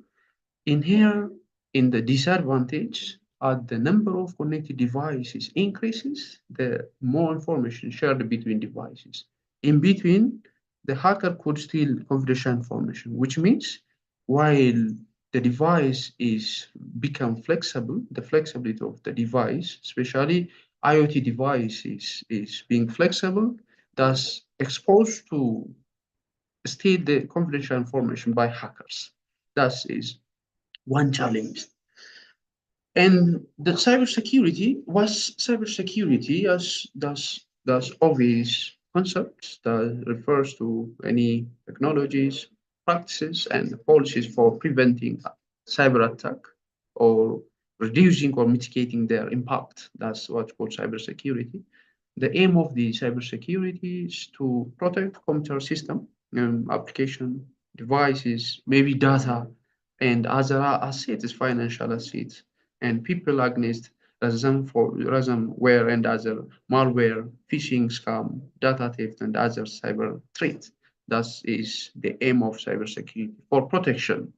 in here, in the disadvantage, as the number of connected devices increases, the more information shared between devices. In between, the hacker could steal confidential information, which means while the device is become flexible, the flexibility of the device, especially IoT devices, is being flexible, thus exposed to steal the confidential information by hackers. That is one challenge. And the cybersecurity as does obvious concepts that refers to any technologies, practices, and policies for preventing cyber attack or reducing or mitigating their impact. That's what's called cybersecurity. The aim of the cybersecurity is to protect computer system, application, devices, maybe data, and other assets, financial assets, and people against ransomware and other malware, phishing scam, data theft, and other cyber threats. That is the aim of cybersecurity for protection.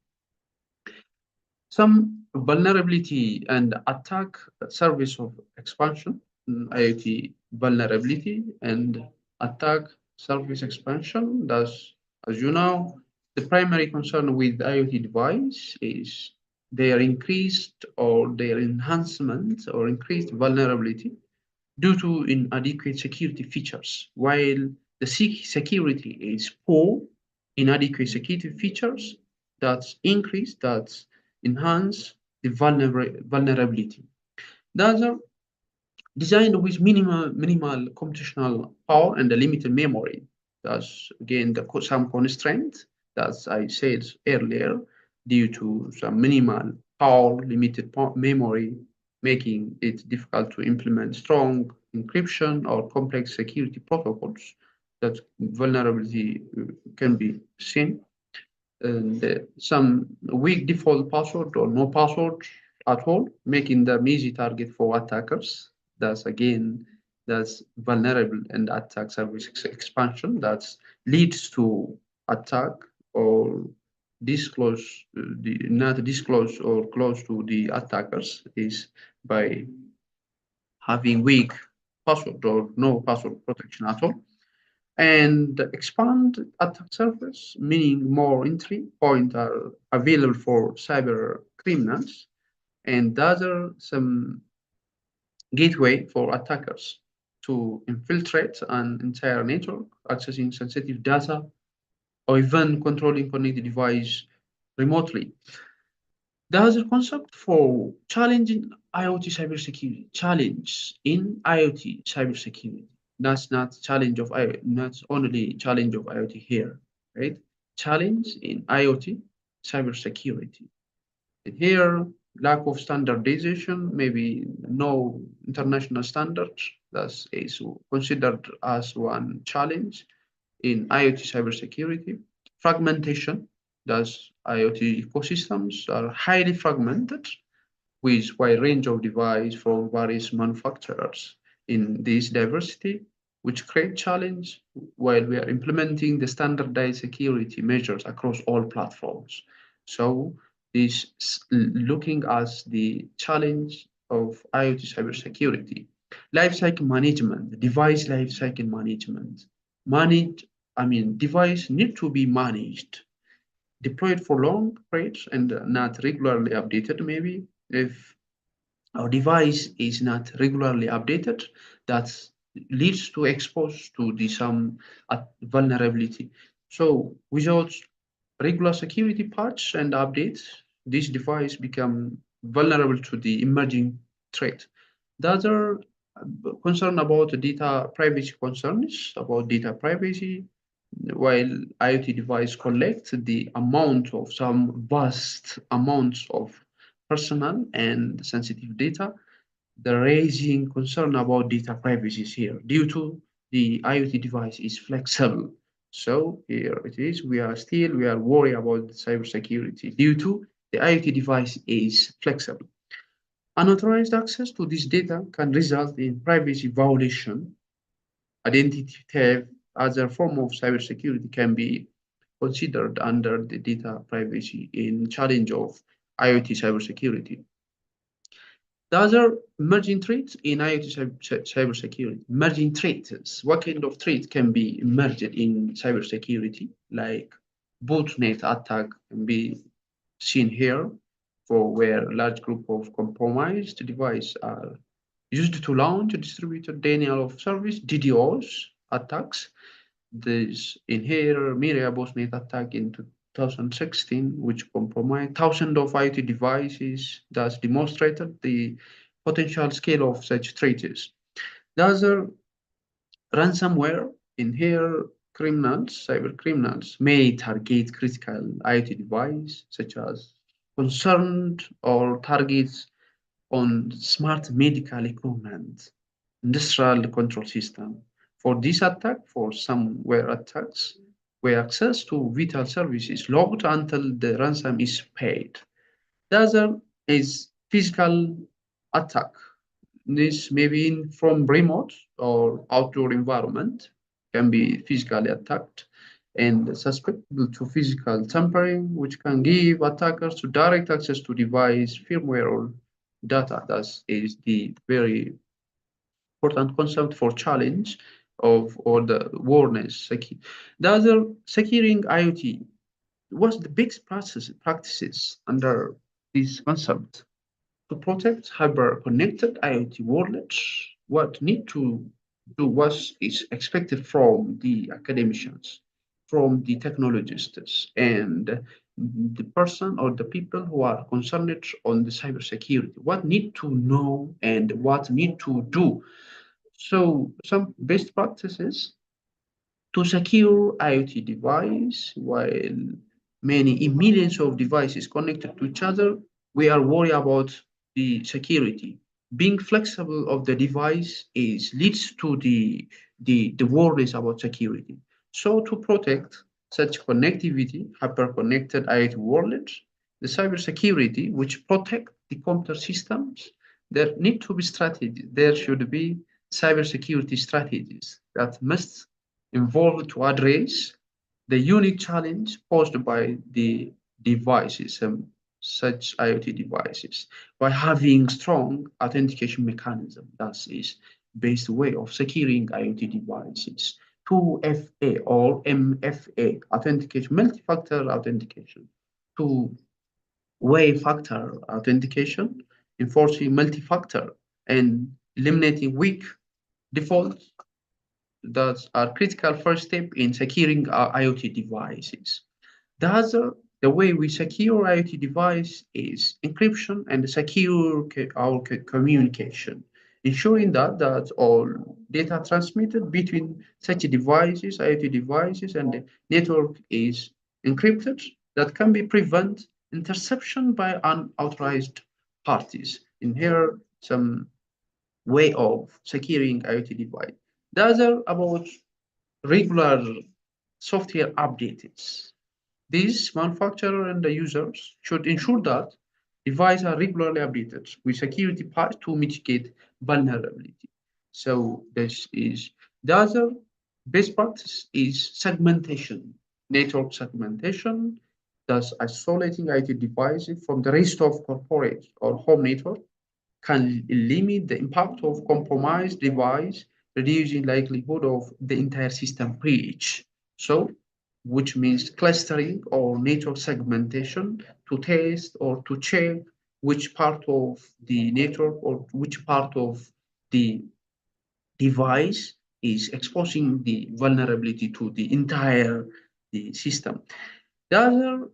Some vulnerability and attack service of expansion, IoT vulnerability and attack service expansion. That's, as you know, the primary concern with IoT device is their increased or their enhancement or increased vulnerability due to inadequate security features. While the security is poor, inadequate security features that's increased, that's enhance the vulnerability. The other, designed with minimal computational power and a limited memory. That's again some constraint that I said earlier, due to some minimal power, limited memory, making it difficult to implement strong encryption or complex security protocols. That vulnerability can be seen. And some weak default password or no password at all, making them easy target for attackers. That's again, that's vulnerable and attack service expansion that leads to attack or not disclose or close to the attackers is by having weak password or no password protection at all. And expand attack surface, meaning more entry points are available for cyber criminals. And the gateway for attackers to infiltrate an entire network, accessing sensitive data, or even controlling connected device remotely. The other concept for challenging IoT cybersecurity, challenge in IoT cybersecurity. That's not challenge of not only challenge of IoT here, right? Challenge in IoT cybersecurity. And here, lack of standardization, maybe no international standards, that is considered as one challenge in IoT cybersecurity. Fragmentation, thus IoT ecosystems are highly fragmented with wide range of devices from various manufacturers. In this diversity, which create challenge while we are implementing the standardized security measures across all platforms. So this looking at the challenge of IoT cybersecurity. Lifecycle management, device lifecycle management. Device need to be managed, deployed for long periods and not regularly updated maybe. If our device is not regularly updated, that leads to expose to the some vulnerability. So without regular security patch and updates, this device become vulnerable to the emerging threat. The other concern about data privacy concerns about data privacy, while IoT device collect the amount of some vast amounts of personal and sensitive data, the raising concern about data privacy is here due to the IoT device is flexible. So here it is, we are worried about cybersecurity due to the IoT device is flexible. Unauthorized access to this data can result in privacy violation, identity theft, other form of cybersecurity can be considered under the data privacy in challenge of IoT cybersecurity. The other emerging threats in IoT cybersecurity, emerging threats, what kind of threat can be emerged in cybersecurity, like botnet attack can be seen here, for where a large group of compromised devices are used to launch a distributed denial of service, DDoS attacks. This in here, Miria botnet attack in 2016, which compromised thousands of IoT devices, thus demonstrated the potential scale of such threats. The other ransomware in here, cyber criminals may target critical IoT device, such as concerned or targets on smart medical equipment, industrial control system. For this attack, for somewhere attacks, where access to vital services locked until the ransom is paid. The other is physical attack. This may be from remote or outdoor environment, can be physically attacked and susceptible to physical tampering, which can give attackers to direct access to device, firmware, or data. That is the very important concept for challenge of or the warmest. The other securing IoT. What's the big practices under this concept? To protect hyper-connected IoT worlds, what need to do, what is expected from the academicians, from the technologists, and the person or the people who are concerned on the cybersecurity, what need to know and what need to do. So some best practices to secure IoT device while many millions of devices connected to each other, we are worried about the security. Being flexible of the device leads to the worries about security. So to protect such connectivity, hyper-connected IoT worlds, the cybersecurity which protect the computer systems, there need to be strategies. There should be cybersecurity strategies that must involved to address the unique challenge posed by the devices, such IoT devices, by having strong authentication mechanism. That is best way of securing IoT devices. 2FA or MFA authentication, multi-factor authentication. Two-way factor authentication, enforcing multi-factor and eliminating weak defaults that are critical first step in securing our IoT devices. The way we secure IoT device is encryption and secure our communication, ensuring that all data transmitted between such devices, IoT devices, and the network is encrypted. That can be prevent interception by unauthorized parties. In here, some way of securing IoT device. The other about regular software updates. These manufacturer and the users should ensure that devices are regularly updated with security patch to mitigate vulnerability. So this is the other best practice is segmentation, network segmentation, thus isolating IT devices from the rest of corporate or home network can limit the impact of compromised device, reducing likelihood of the entire system breach. So, which means clustering or network segmentation to test or to check which part of the network or which part of the device is exposing the vulnerability to the entire the system. The other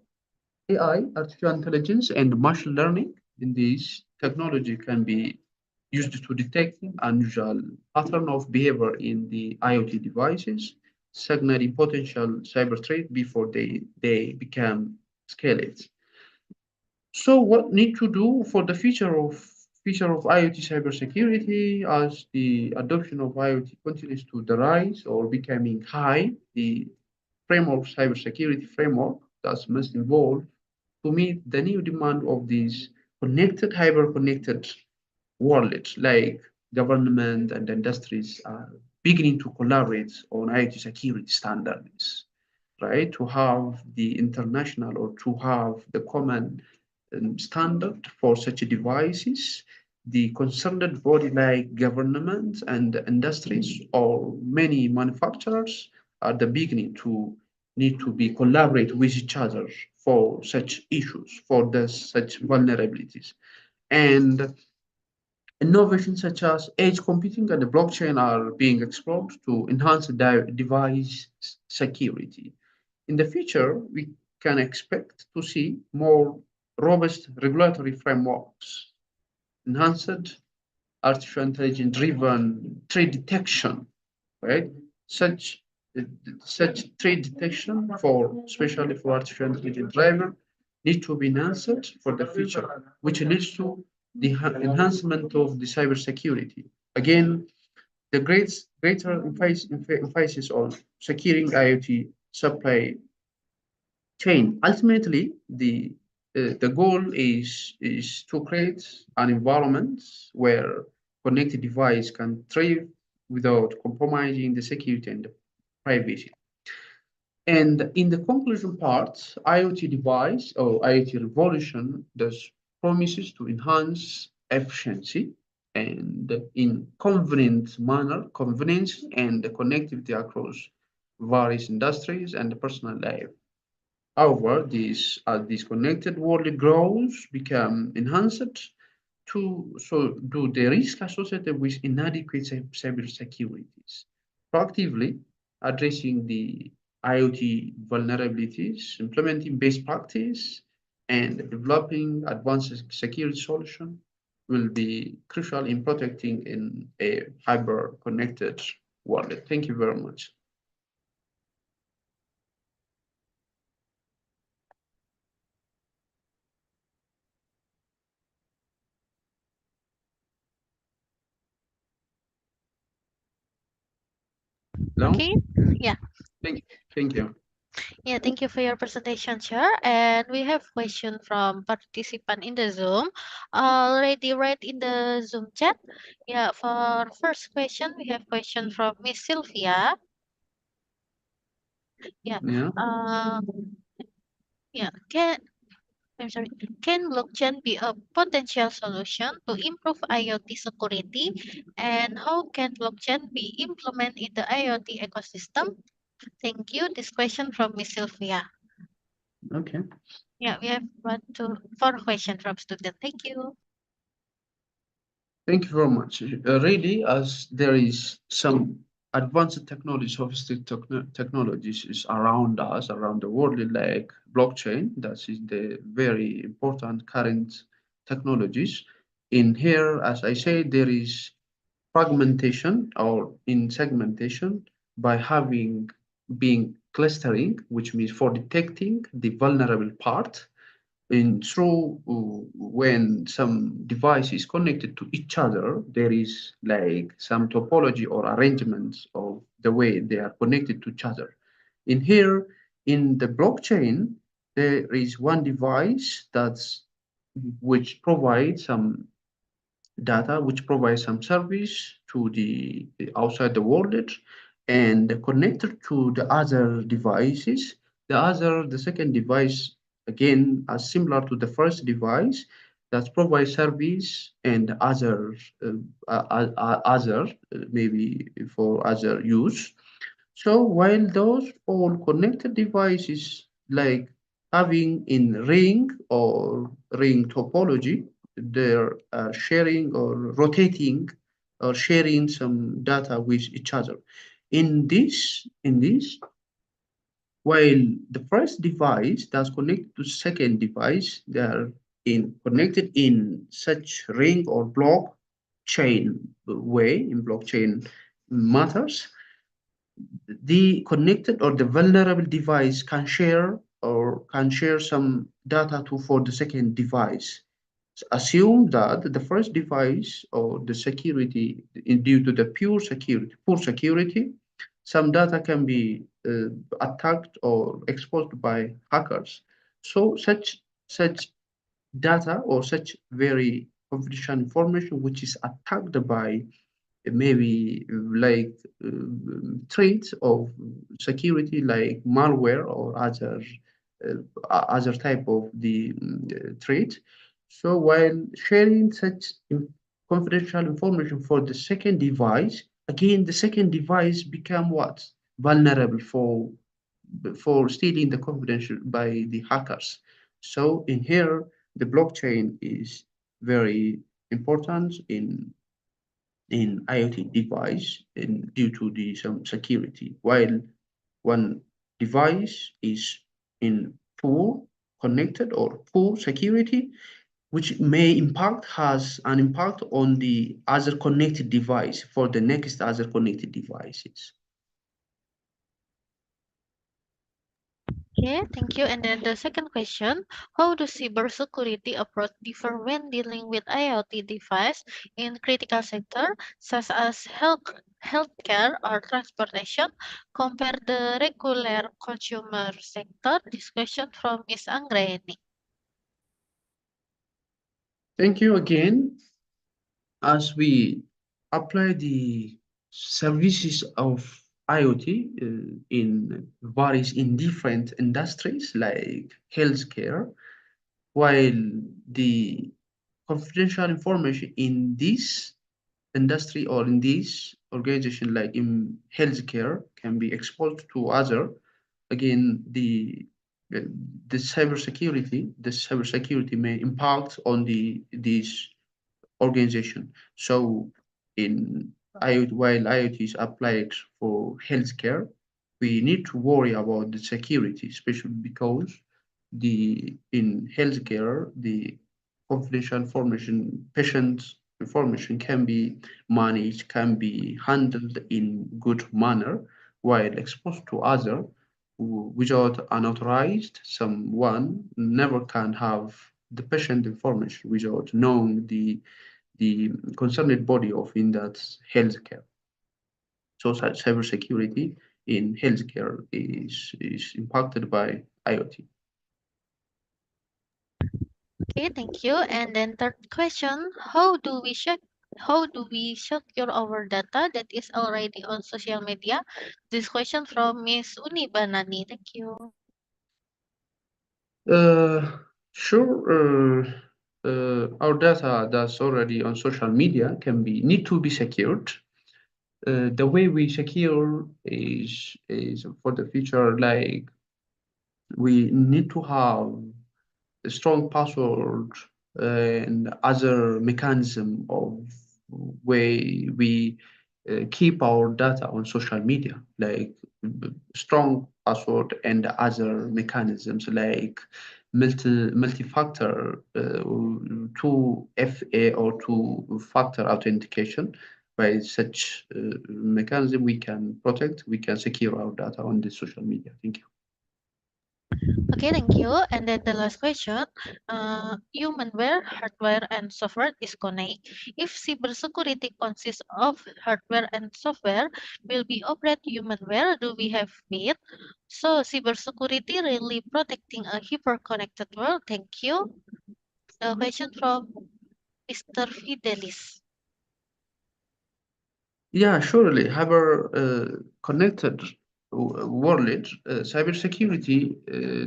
AI, artificial intelligence, and machine learning in this technology can be used to detect unusual pattern of behavior in the IoT devices, signaling potential cyber threat before they become scaled. So what need to do for the future of IoT cybersecurity as the adoption of IoT continues to the rise or becoming high, the framework cybersecurity framework that must evolve to meet the new demand of these connected, hyper-connected worlds, like government and industries are beginning to collaborate on IoT security standards, right? To have the international or to have the common standard for such devices, the concerned body like governments and industries or many manufacturers are the beginning to need to be collaborate with each other for such issues, for such vulnerabilities. And innovations such as edge computing and the blockchain are being explored to enhance the device security. In the future, we can expect to see more robust regulatory frameworks, enhanced artificial intelligence driven threat detection, right? Such such threat detection for especially for artificial intelligence driver need to be enhanced for the future, which leads to the enhancement of the cybersecurity. Again, the greater emphasis on securing IoT supply chain. Ultimately, the goal is to create an environment where connected device can thrive without compromising the security and the privacy. And in the conclusion part, IoT device or IoT revolution does promises to enhance efficiency and in convenient manner, convenience and the connectivity across various industries and the personal life. However, as this connected world grows, become enhanced so do the risk associated with inadequate cybersecurities. Proactively addressing the IoT vulnerabilities, implementing best practice, and developing advanced security solution will be crucial in protecting in a hyper-connected world. Thank you very much. Hello? Okay. Yeah. Thank you. Yeah, thank you for your presentation, Chair. And we have question from participant in the Zoom. Already right in the Zoom chat. Yeah, for first question, we have question from Miss Sylvia. Yeah. Yeah. Yeah. I'm sorry. Can blockchain be a potential solution to improve IoT security? And how can blockchain be implemented in the IoT ecosystem? Thank you. This question from Miss Sylvia. Okay. Yeah, we have 4 questions from student. Thank you. Thank you very much. Really, as there is some advanced technology, sophisticated technologies is around us, around the world, like blockchain. That is the very important current technologies. In here, as I say, there is fragmentation or in segmentation by having being clustering, which means for detecting the vulnerable part in through when some device is connected to each other, there is like some topology or arrangements of the way they are connected to each other. In here, in the blockchain, there is one device that's which provides some data, which provides some service to the outside the world and connected to the other devices. The second device, again, as similar to the first device, that provides service and other maybe for other use. So while those all connected devices like having in ring or ring topology, they're sharing or rotating or sharing some data with each other. In this, while the first device that's connected to second device, they are connected in such ring or block chain way in blockchain matters. The connected or the vulnerable device can share some data to for the second device. Assume that the first device or the security due to the poor security, some data can be attacked or exposed by hackers. So such data or such very confidential information which is attacked by maybe like traits of security like malware or other type of the trait. So while sharing such confidential information for the second device, again the second device become what vulnerable for stealing the confidential by the hackers. So in here the blockchain is very important in IoT device and due to some security, while one device is in poor connected or poor security, which has an impact on the other connected device for the next other connected devices. Okay, thank you. And then the second question, how does cybersecurity approach differ when dealing with IoT device in critical sector such as healthcare or transportation compared the regular consumer sector? This question from Ms. Anggraeni. Thank you again. As we apply the services of IoT in different industries like healthcare, while the confidential information in this industry or in this organization like in healthcare can be exposed to other, again the cybersecurity may impact on this organization. So in IoT, while IoT is applied for healthcare, we need to worry about the security, especially because in healthcare, the confidential information, patient information can be managed, can be handled in good manner, while exposed to other without unauthorized, someone never can have the patient information without knowing the concerned body of in that healthcare. So such cybersecurity in healthcare is impacted by IoT. Okay, thank you. And then third question, how do we secure our data that is already on social media? This question from Miss Uni Banani. Thank you. Sure. Our data that's already on social media need to be secured. The way we secure is for the future, like we need to have a strong password and other mechanism of way we keep our data on social media, like strong password and other mechanisms like multi-factor 2FA or two-factor authentication. By such mechanism, we can secure our data on the social media. Thank you. Okay, thank you. And then the last question, humanware, hardware, and software disconnect. If cybersecurity consists of hardware and software, will we operate humanware? Do we have it? So cybersecurity really protecting a hyper-connected world. Thank you. The question from Mr. Fidelis. Yeah, surely. Hyper connected world, cybersecurity.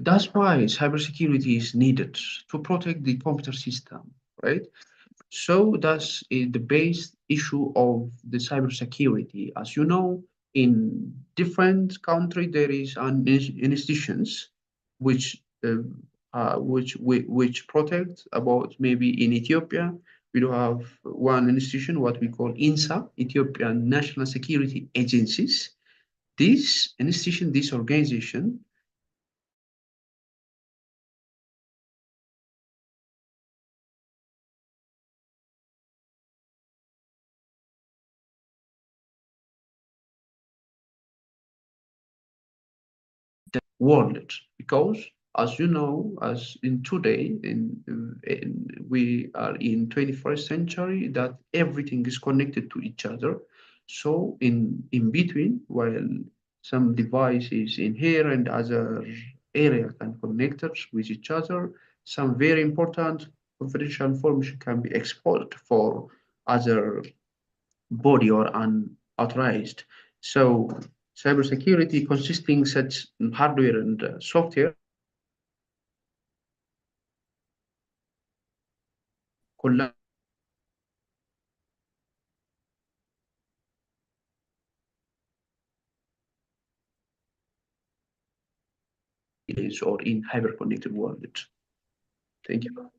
That's why cybersecurity is needed to protect the computer system, right? So that's the base issue of the cybersecurity. As you know, in different country there is an institutions which which protect about. Maybe in Ethiopia we do have one institution what we call INSA, Ethiopian National Security Agencies. This institution, this organization world, because as you know, as in today in we are in 21st century, that everything is connected to each other. So in between, while some devices in here and other area can connect us with each other, some very important confidential information can be exposed for other body or unauthorized. So cybersecurity consisting such hardware and software or in hyper-connected world. Thank you.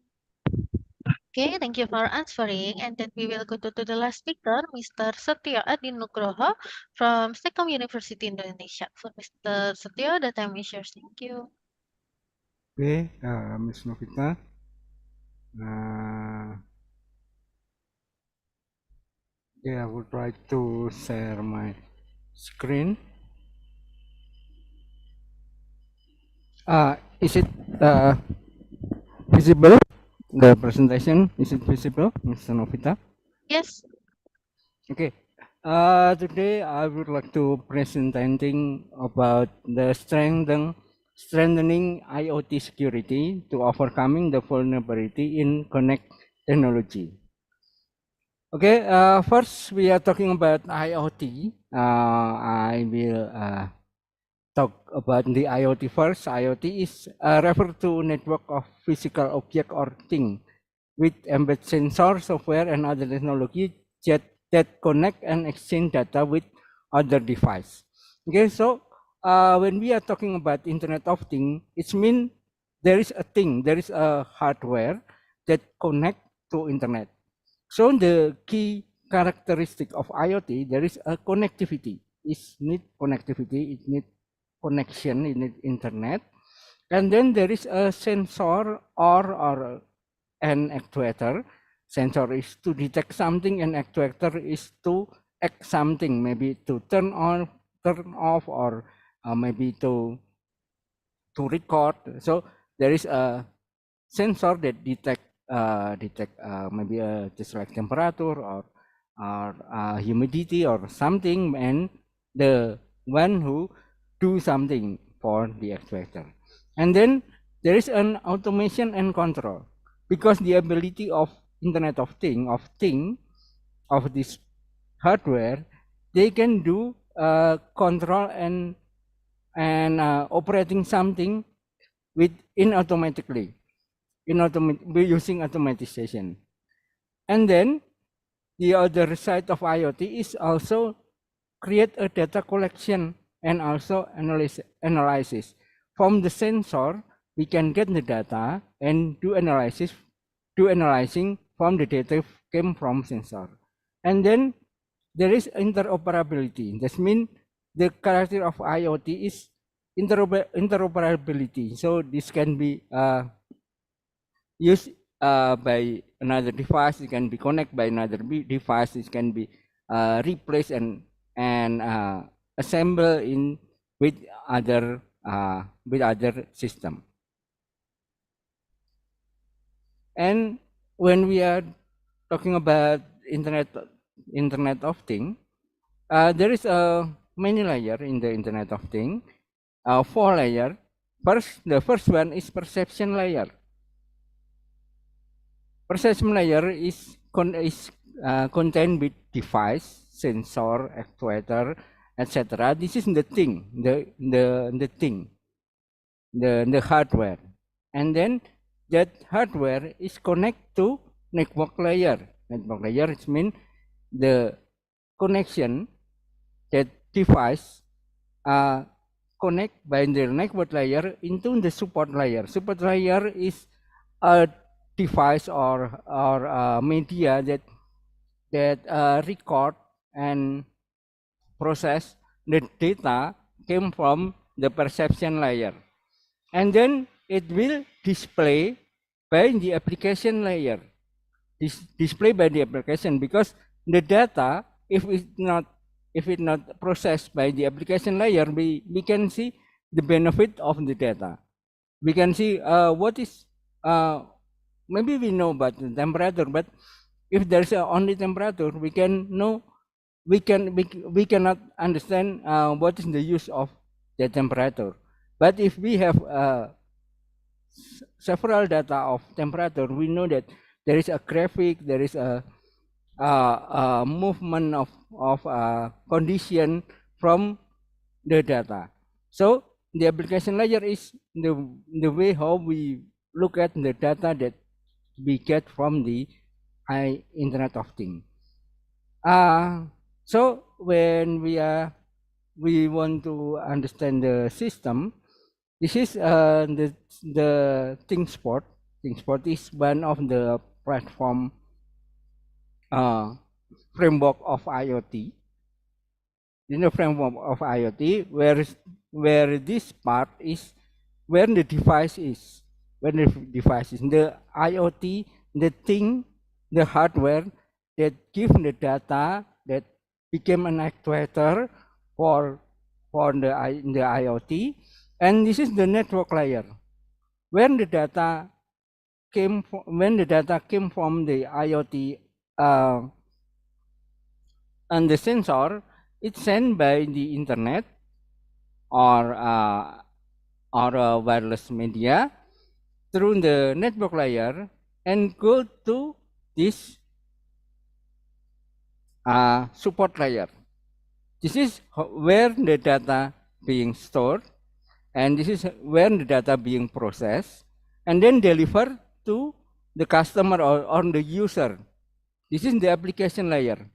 Okay, thank you for answering. And then we will go to the last speaker, Mr. Setiyo Adi Nugroho from STEKOM University Indonesia. So, Mr. Setiyo, the time is yours. Thank you. Okay, Ms. Novita. Okay, I will try to share my screen. Is it visible? The presentation, is it visible, Mr. Novita? Yes. Okay. Today I would like to presenting about the strengthening IoT security to overcoming the vulnerability in connect technology. Okay. First we are talking about IoT. I will talk about the IoT first. IoT is refer to network of physical object or thing with embedded sensor, software, and other technology that connect and exchange data with other device. Okay, so when we are talking about Internet of Things, it means there is a thing, there is a hardware that connect to Internet. So the key characteristic of IoT, there is a connectivity. It need connectivity, it need connection, it need internet, and then there is a sensor or an actuator. Sensor is to detect something, and actuator is to act something, maybe to turn on, turn off, or maybe to record. So there is a sensor that detect maybe just like temperature or humidity or something, and the one who do something for the actuator. And then there is an automation and control, because the ability of Internet of Thing of this hardware, they can do control and operating something within automatically using automatization. And then the other side of IoT is also create a data collection and also analysis. From the sensor, we can get the data and do analyzing from the data came from sensor. And then there is interoperability. That means the character of IoT is interoperability. So this can be used by another device. It can be connected by another device. It can be replaced and assembled in with other system. And when we are talking about Internet of Things, there is a many layer in the Internet of Things. 4 layer. The first one is perception layer. Perception layer is contained with device, sensor, actuator, etc. This is the thing, the thing, the hardware, and then that hardware is connected to network layer. Network layer it means the connection that device connect by the network layer into the support layer. Support layer is a device or media that record and process the data came from the perception layer, and then it will display by the application layer. Display by the application, because the data, if it's not processed by the application layer, we can see the benefit of the data. We can see what is maybe we know about the temperature, but if there's only temperature, we can know we cannot understand what is the use of the temperature. But if we have several data of temperature, we know that there is a graphic, there is a movement of condition from the data. So the application layer is the way how we look at the data that we get from the Internet of Things. So when we want to understand the system, this is the ThinkSpot. ThinkSpot is one of the platform framework of IoT. In the framework of IoT, where this part is where the device is, the IoT, the thing, the hardware that give the data that became an actuator for the IoT, and this is the network layer, when the data came from the IoT and the sensor, it's sent by the internet or wireless media through the network layer and go to this support layer. This is where the data being stored, and this is where the data being processed and then delivered to the customer or the user. This is the application layer,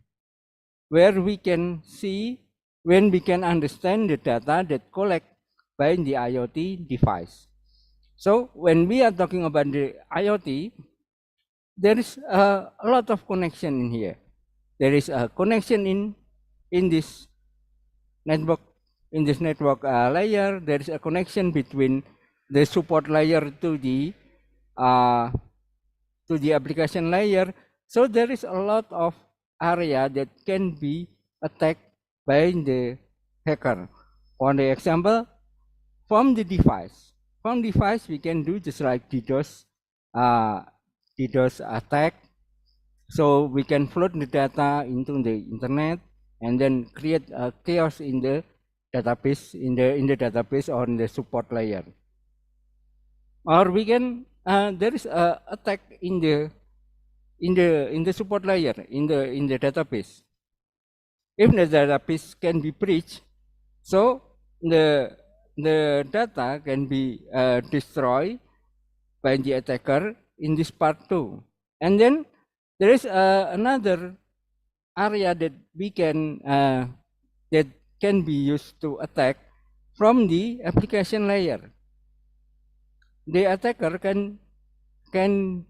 where we can see, when we can understand the data that collect by the IoT device. So when we are talking about the IoT, there is a lot of connection in here. There is a connection in this network, layer. There is a connection between the support layer to the application layer. So there is a lot of area that can be attacked by the hacker. For the example, from the device. From device, we can do just like DDoS attack. So we can flood the data into the internet and then create a chaos in the database, in the database or in the support layer. Or we can there is a attack in the support layer, in the database. If the database can be breached, so the data can be destroyed by the attacker in this part too. And then there is another area that we can that can be used to attack from the application layer. The attacker can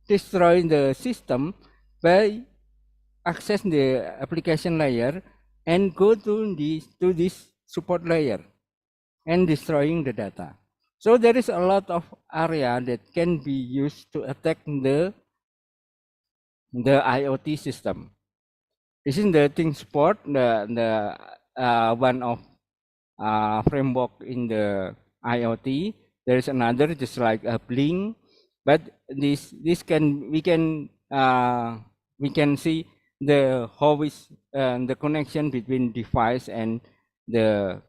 destroy the system by access the application layer and go to this support layer and destroying the data. So there is a lot of area that can be used to attack the IoT system. This is the ThinkSpot, the one of framework in the IoT. There is another just like a Blink, but this we can see the how is the connection between device and the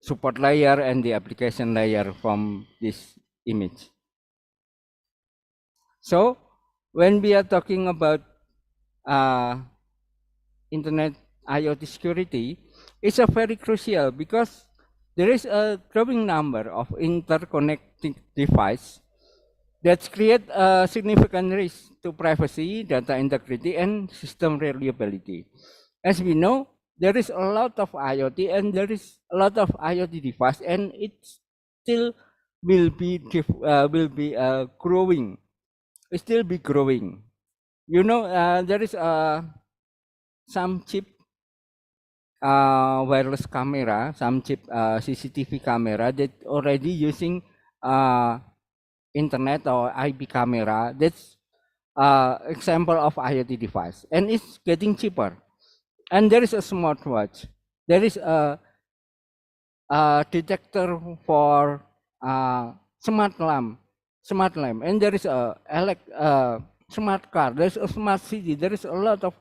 support layer and the application layer from this image. So when we are talking about internet IoT security, it's a very crucial because there is a growing number of interconnected devices that create a significant risk to privacy, data integrity, and system reliability. As we know, there is a lot of IoT and there is a lot of IoT device, and it still will be growing. It still be growing. You know, there is some chip wireless camera, some chip CCTV camera that already using internet or IP camera. That's example of IoT device, and it's getting cheaper. And there is a smartwatch. There is a detector for smart lamp, and there is a smart car. There's a smart city. There is a lot of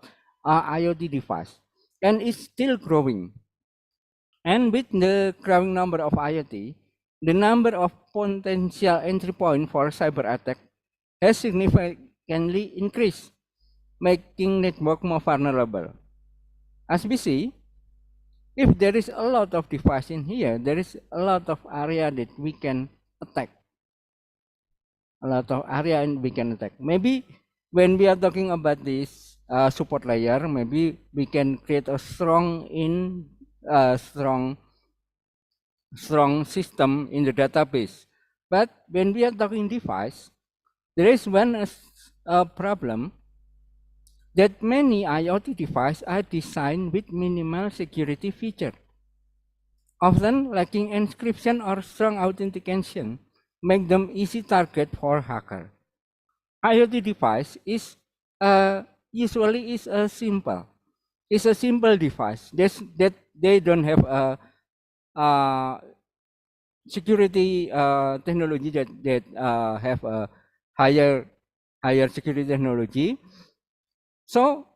IoT device, and it's still growing. And with the growing number of IoT, the number of potential entry point for cyber attack has significantly increased, making network more vulnerable. As we see, if there is a lot of device in here, there is a lot of area that we can attack. A lot of area and we can attack. Maybe when we are talking about this support layer, maybe we can create a strong system in the database. But when we are talking device, there is one problem that many IoT devices are designed with minimal security feature, often lacking encryption or strong authentication, make them easy target for hacker. IoT device is usually is a simple device that they don't have a security technology that have a higher security technology. So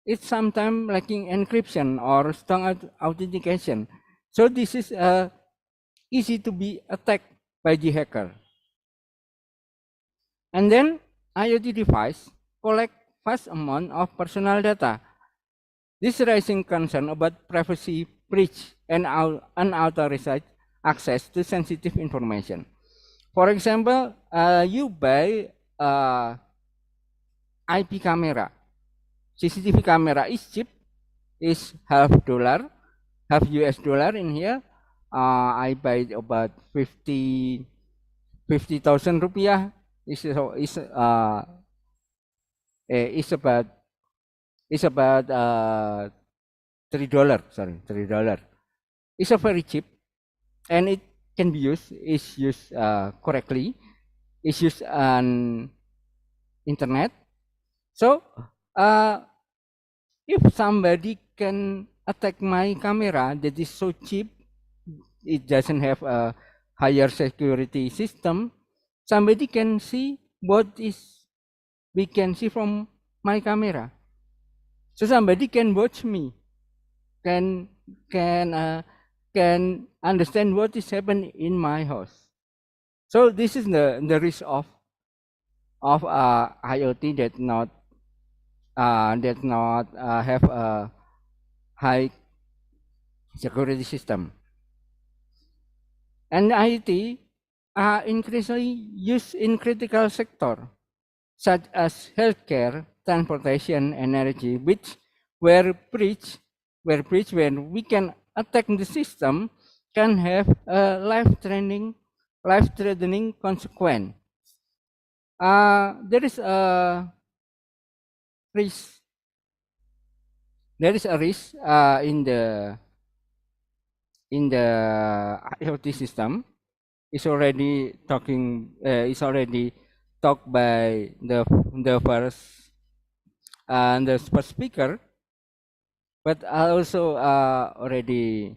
it's sometimes lacking encryption or strong authentication. So this is easy to be attacked by the hacker. And then IoT device collect vast amount of personal data. This raising concern about privacy breach and unauthorized access to sensitive information. For example, you buy IP camera, CCTV camera is cheap, is half US dollar in here. I buy about 50,000 rupiah. Is about $3. Sorry, $3. It's a very cheap, and it can be used. Is used correctly. It's used on internet. So if somebody can attack my camera that is so cheap, it doesn't have a higher security system, somebody can see what is we can see from my camera. So somebody can watch me, can understand what is happening in my house. So this is the risk of IoT that not have a high security system. And IoT are increasingly used in critical sector such as healthcare, transportation, energy, where we can attack the system can have a life-threatening life-threatening consequence. There is a risk. There is a risk in the IoT system. Is already talking. Is already talked by the first speaker. But I also already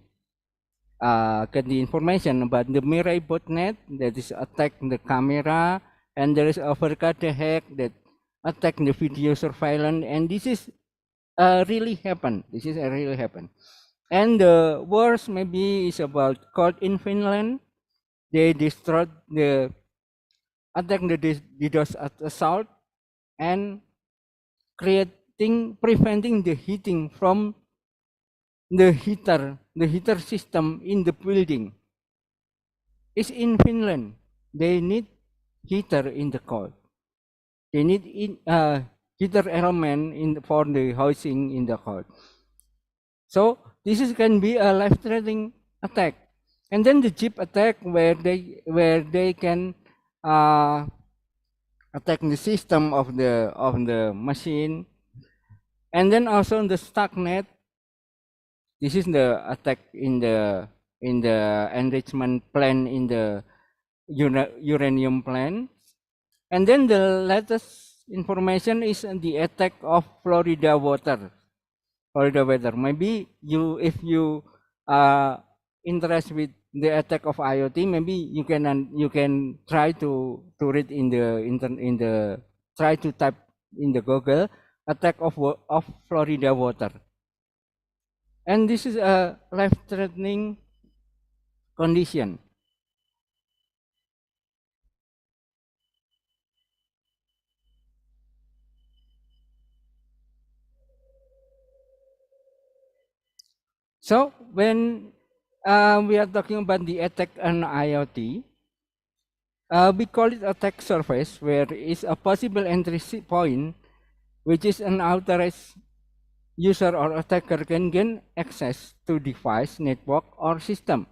get the information about the Mirai botnet that is attack the camera, and there is overcard hack that attack the video surveillance, and this is really happen. This is really happen. And the worst maybe is about code in Finland. They destroyed the attack the DDoS assault and preventing the heating from the heater system in the building. Is in Finland. They need heater in the code. They need heater element for the housing in the code. So this can be a life-threatening attack. And then the chip attack where they can attack the system of the machine. And then also the stacknet. This is the attack in the enrichment plan in the uranium plant. And then the latest information is the attack of Florida water. Maybe if you are interested with the attack of IoT, maybe you can try to read in the try to type in the Google attack of Florida water. And this is a life-threatening condition. So when we are talking about the attack on IoT, we call it attack surface, where is a possible entry point, which is an authorized user or attacker can gain access to device, network, or system.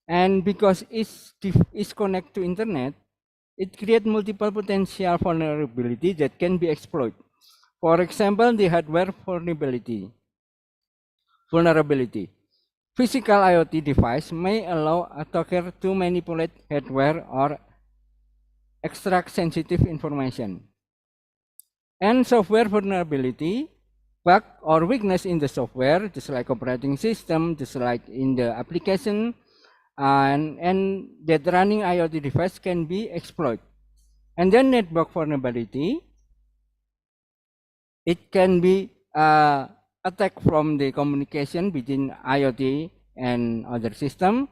And because it's connected to internet, it creates multiple potential vulnerability that can be exploited. For example, the hardware vulnerability. Physical IoT device may allow attacker to manipulate hardware or extract sensitive information. And software vulnerability, bug or weakness in the software, just like operating system, just like in the application, and that running IoT device can be exploited. And then network vulnerability, it can be attack from the communication between IoT and other system.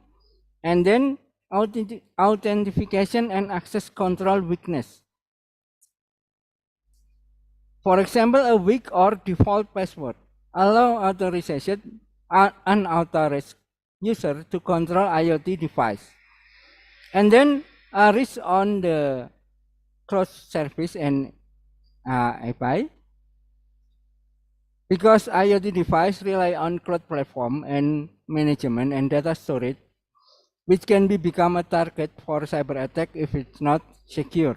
And then authentication and access control weakness. For example, a weak or default password allow authorization unauthorized user to control IoT device. And then a risk on the cloud service and API. Because IoT device rely on cloud platform and management and data storage, which can become a target for cyber attack if it's not secure.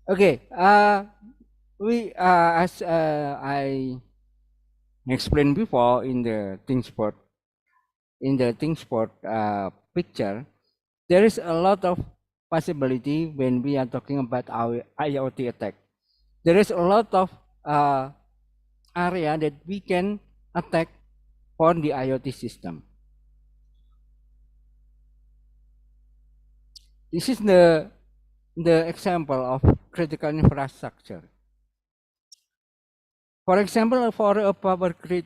Okay, as I explained before in the ThinkSpot, picture, there is a lot of possibility when we are talking about our IoT attack. There is a lot of area that we can attack for the IoT system. This is the example of critical infrastructure. For example, for a power grid,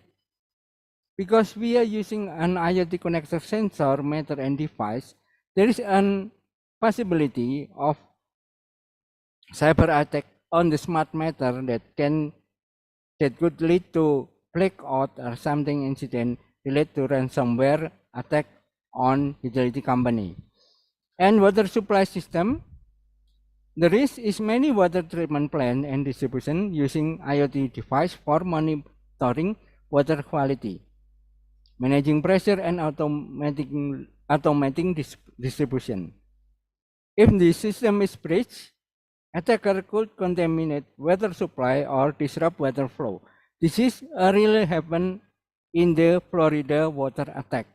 because we are using an IoT connector sensor, meter, and device, there is a possibility of cyber attack on the smart meter that could lead to blackout or something incident related to ransomware attack on utility company. And water supply system, the risk is many water treatment plant and distribution using IoT device for monitoring water quality. managing pressure and automating distribution. If the system is breached, attacker could contaminate water supply or disrupt water flow. This is really happened in the Florida water attack.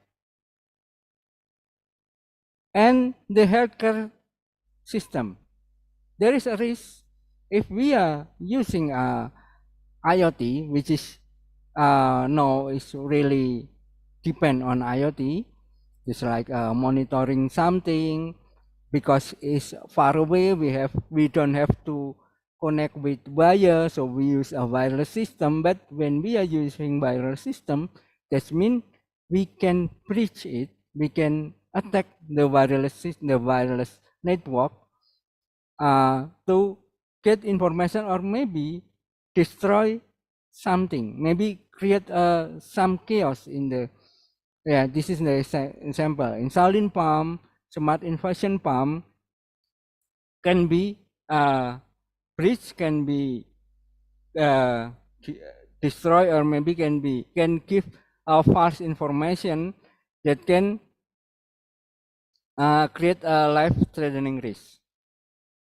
And the healthcare system, there is a risk if we are using IoT, which is now is really depend on IoT. It's like monitoring something because it's far away. We don't have to connect with wire, so we use a wireless system. But when we are using wireless system, that means we can breach it. We can attack the wireless network to get information or maybe destroy something, maybe create some chaos in the. Yeah, this is the example. Insulin pump, smart infusion pump can be breach, can be destroy, or maybe can give false information that can create a life-threatening risk.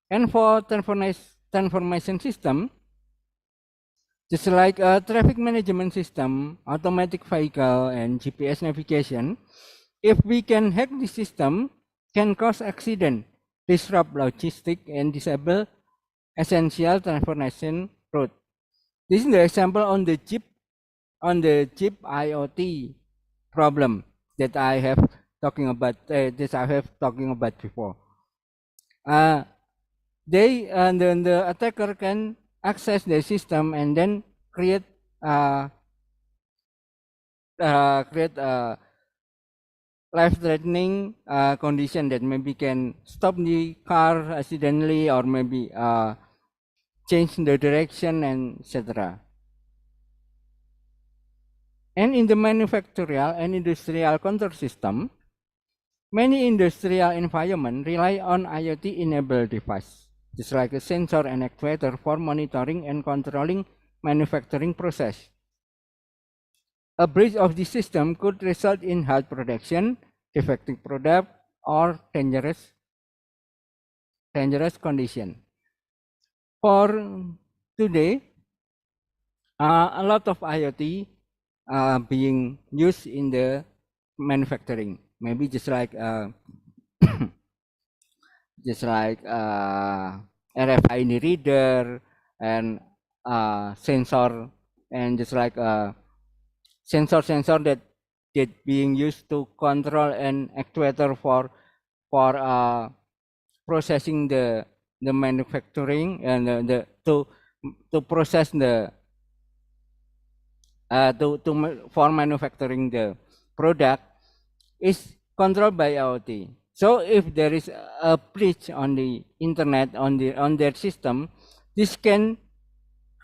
And for transformation system, just like a traffic management system, automatic vehicle, and GPS navigation, if we can hack the system, can cause accident, disrupt logistics, and disable essential transportation route. This is the example on the chip IoT problem that I have talking about. Before. The attacker can access the system and then create life-threatening condition that maybe can stop the car accidentally, or maybe change the direction, and etc. And in the manufacturing and industrial control system, many industrial environments rely on IoT-enabled devices, just like a sensor and actuator for monitoring and controlling manufacturing process. A breach of the system could result in health protection, defective product, or dangerous condition. For today, a lot of IoT being used in the manufacturing. Maybe just like RFID reader and sensor, and just like sensor that being used to control an actuator for processing the manufacturing, and to process the for manufacturing the product is controlled by IoT. So if there is a breach on the internet on their system, this can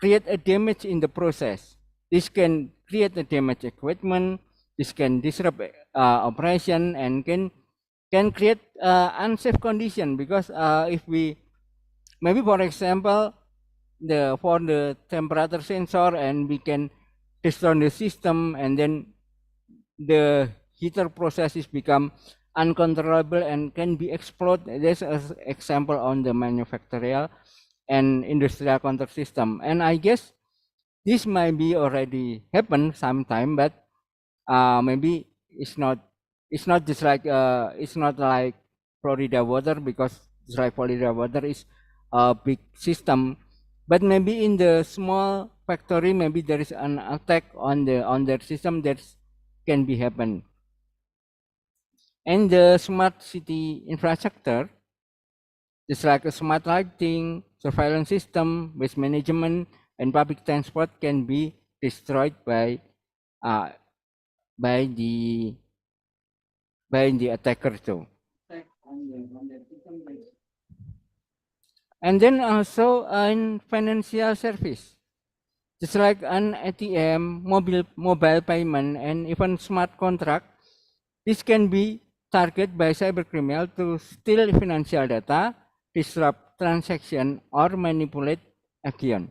create a damage in the process. This can create a damaged equipment. This can disrupt operation, and can create unsafe condition, because if we maybe, for example, for the temperature sensor, and we can destroy the system, and then the heater processes become uncontrollable and can be exploded. There's an example on the manufacturing and industrial control system, and I guess this might be already happened sometime, but maybe it's not just like it's not like Florida water, because it's like Florida water is a big system, but maybe in the small factory, maybe there is an attack on their system that can be happen. And the smart city infrastructure, just like a smart lighting, surveillance system, waste management, and public transport, can be destroyed by the attacker too. And then also in financial service, just like an ATM, mobile payment, and even smart contract, this can be targeted by cybercriminal to steal financial data, disrupt transaction, or manipulate account.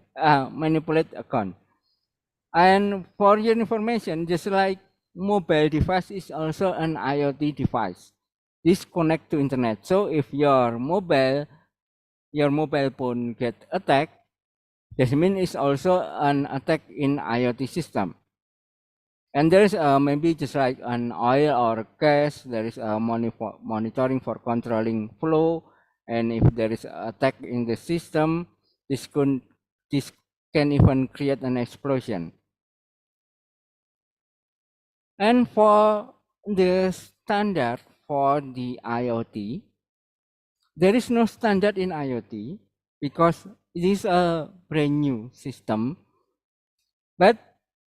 And for your information, just like mobile device is also an IoT device. This connect to internet. So if your mobile phone get attacked, that means it's also an attack in IoT system. And there's maybe just like an oil or gas, there is a monitoring for controlling flow. And if there is an attack in the system, this can even create an explosion. And for the standard for the IoT, there is no standard in IoT because it is a brand new system. But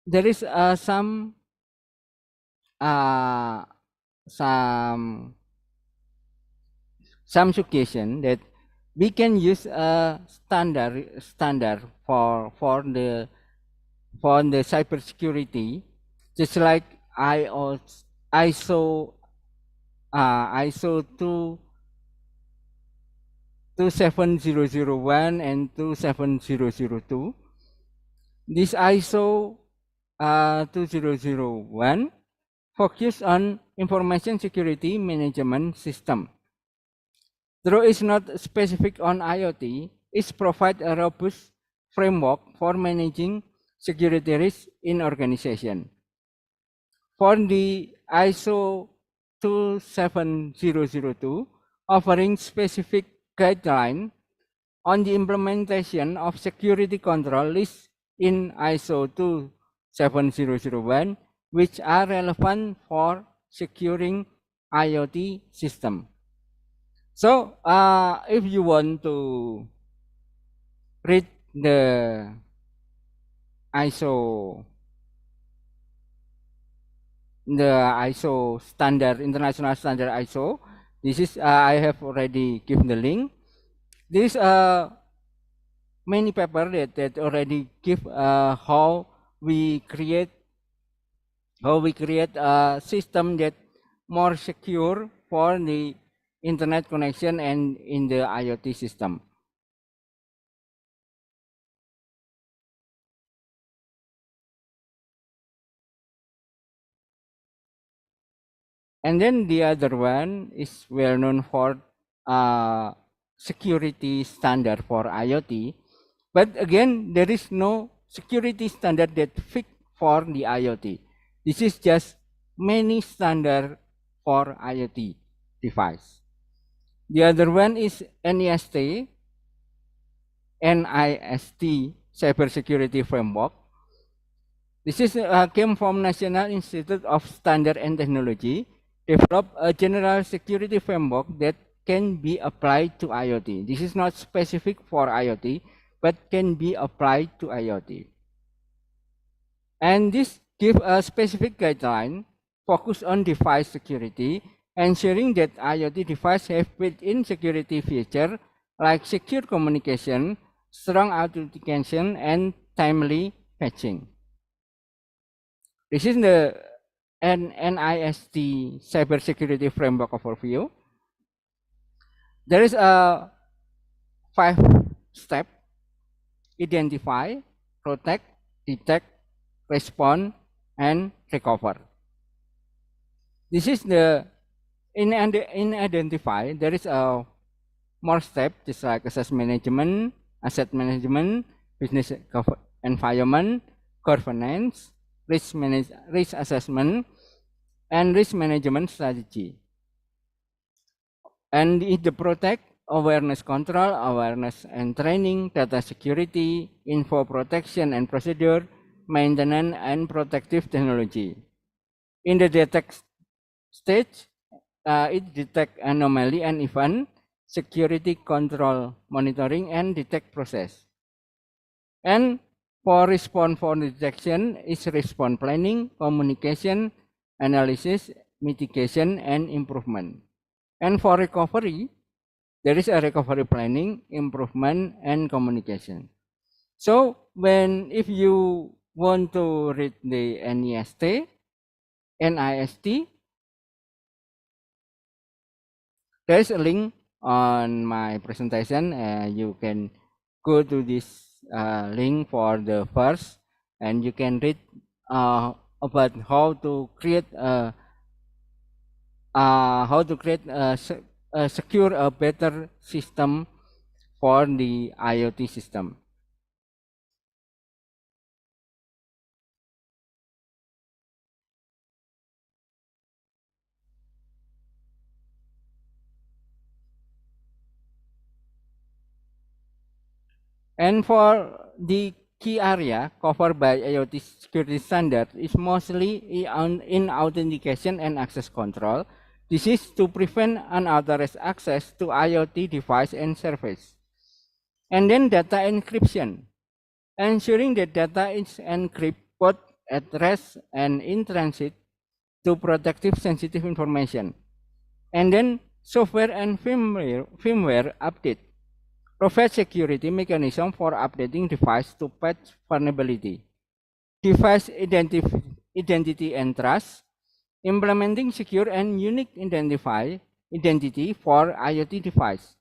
there is some suggestion that we can use a standard for the cybersecurity, just like ISO 27001 and 27002. This ISO 2001 focus on information security management system. Though it's not specific on IoT, it provides a robust framework for managing security risks in organization. For the ISO 27002, offering specific guideline on the implementation of security control lists in ISO 27001, which are relevant for securing IoT system. So, if you want to read the ISO standard, international standard ISO, this is I have already given the link. This many paper that already give how we create a system that more secure for the internet connection and in the IoT system. And then the other one is well known for security standard for IoT. But again, there is no security standard that fit for the IoT. This is just many standard for IoT device. The other one is NIST Cybersecurity Framework. This is came from National Institute of Standard and Technology, develop a general security framework that can be applied to IoT. This is not specific for IoT, but can be applied to IoT. And this gives a specific guideline focused on device security, ensuring that IoT devices have built-in security features like secure communication, strong authentication, and timely patching. This is the NIST Cybersecurity Framework overview. There is a 5-step: identify, protect, detect, respond, and recover. This is the in identify. There is a more step, just like asset management, business environment, governance, risk assessment, and risk management strategy. And the protect, awareness control, awareness and training, data security, info protection and procedure, maintenance and protective technology. In the detect stage, it detect anomaly and event, security control, monitoring, and detect process. And for response for detection is response planning, communication, analysis, mitigation, and improvement. And for recovery, there is a recovery planning, improvement, and communication. So if you want to read the NIST, there's a link on my presentation. You can go to this link for the first, and you can read about how to create a secure a better system for the IoT system. And for the key area covered by IoT security standard is mostly in authentication and access control. This is to prevent unauthorized access to IoT device and service. And then data encryption, ensuring that data is encrypted both at rest and in transit to protect sensitive information. And then software and firmware update provide security mechanism for updating device to patch vulnerability. Device identity and trust, implementing secure and unique identity for IoT device.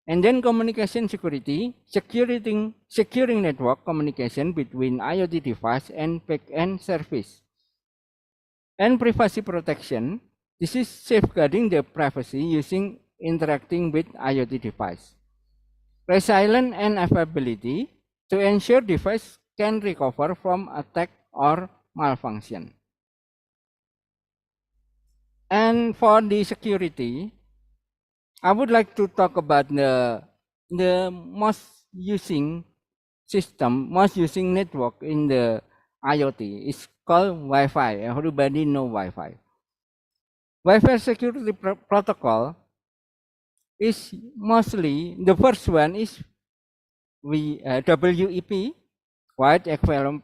And then communication security, securing network communication between IoT device and back-end service. And privacy protection, this is safeguarding the privacy using interacting with IoT device. Resilience and availability to ensure device can recover from attack or malfunction. And for the security, I would like to talk about the most using system, most using network in the IoT. It's called Wi-Fi. Everybody know Wi-Fi. Wi-Fi security protocol is mostly, the first one is WEP, wide equivalent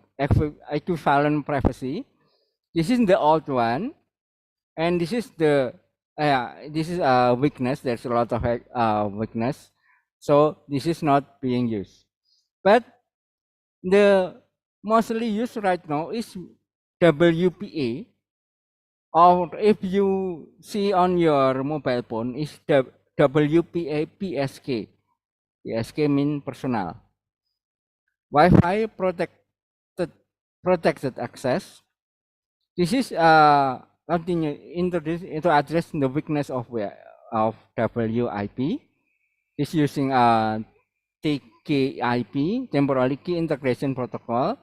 privacy. This is the old one, and this is the a weakness. There's a lot of weakness, so this is not being used. But the mostly used right now is WPA, or if you see on your mobile phone is the WPA PSK. PSK means personal. Wi-Fi protected access. This is continue introduce to address the weakness of WIP. This using TKIP, temporary key integration protocol,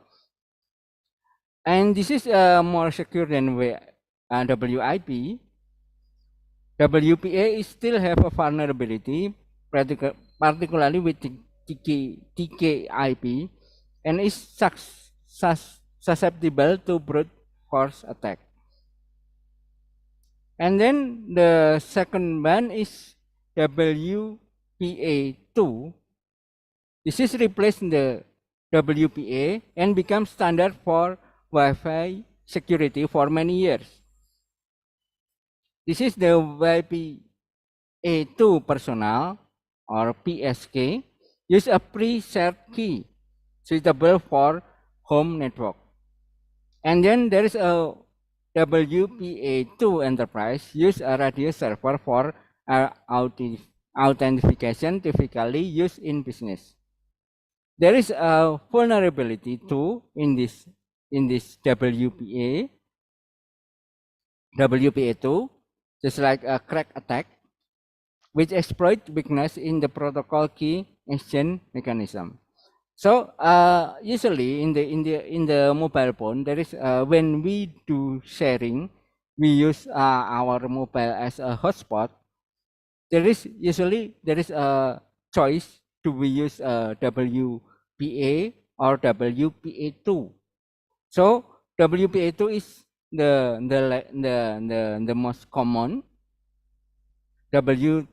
and this is more secure than WIP. WPA is still have a vulnerability, particularly with TKIP, and is susceptible to brute force attack. And then the second one is WPA2. This is replacing the WPA and becomes standard for Wi-Fi security for many years. This is the WPA2 personal or PSK. Use a pre-shared key suitable for home network. And then there is a WPA2 enterprise. Use a radio server for authentication, typically used in business. There is a vulnerability too in this WPA2, just like a crack attack, which exploit weakness in the protocol key exchange mechanism. So usually in the mobile phone, there is when we do sharing, we use our mobile as a hotspot. There is a choice to we use WPA or WPA2. So WPA2 is the most common. WPA2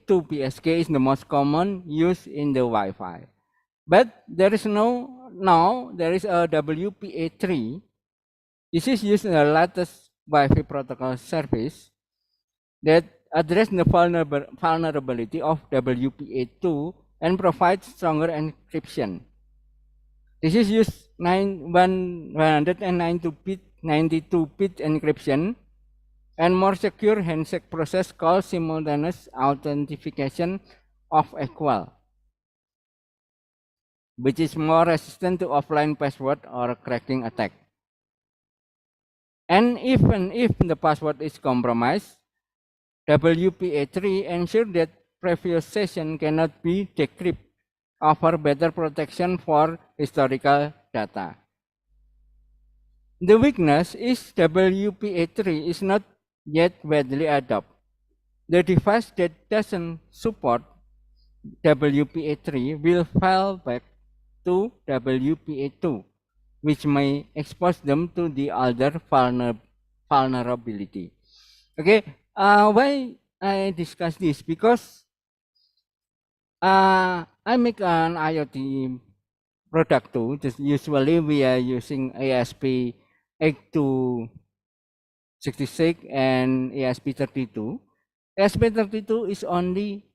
PSK is the most common used in the Wi-Fi. But there is there is a WPA3. This is used in the latest Wi-Fi protocol service that address the vulnerability of WPA2 and provides stronger encryption. This is used 192-bit encryption and more secure handshake process called simultaneous authentication of equal, which is more resistant to offline password or cracking attack. And even if the password is compromised, WPA3 ensures that previous session cannot be decrypted, offer better protection for historical data. The weakness is WPA3 is not yet widely adopted. The device that doesn't support WPA3 will fall back to WPA2, which may expose them to the other vulnerability. Okay, why I discuss this? Because I make an IoT product too. Just usually we are using ASP8266 and ASP32. ASP32 is only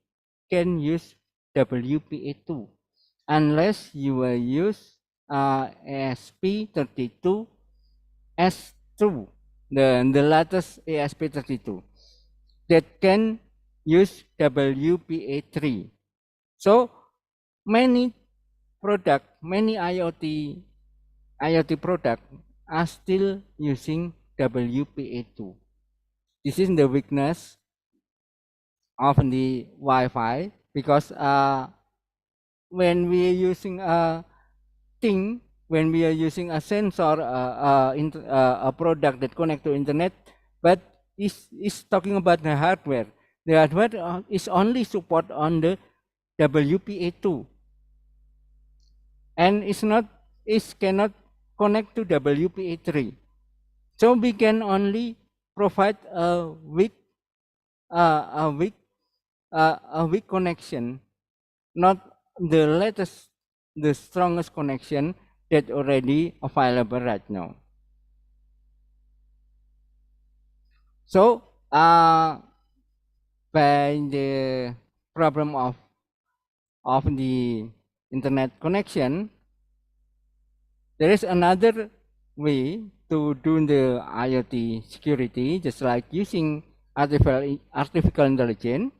can use WPA2 unless you will use ASP32 S2, the latest ASP32 that can use WPA3. So many many IoT product are still using WPA2. This is the weakness of the Wi-Fi, because when we are using a thing, when we are using a sensor, a product that connect to internet, but is talking about the hardware. The hardware is only support on the WPA2, and it cannot connect to WPA3. So we can only provide a weak connection, not the latest, the strongest connection that already available right now. So by the problem of the internet connection, there is another way to do the IoT security, just like using artificial intelligence.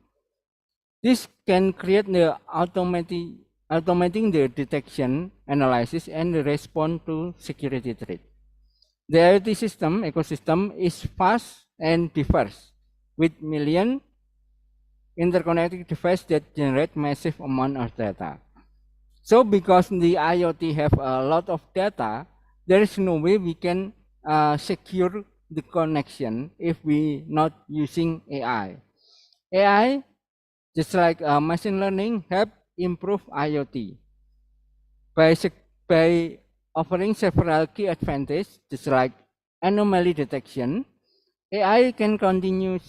This can create the automating the detection, analysis, and the response to security threat. The IoT system ecosystem is fast and diverse, with million interconnected devices that generate massive amount of data. So because the IoT have a lot of data, there is no way we can secure the connection if we not using AI. AI, just like machine learning, help improve IoT by offering several key advantages, just like anomaly detection. AI can continue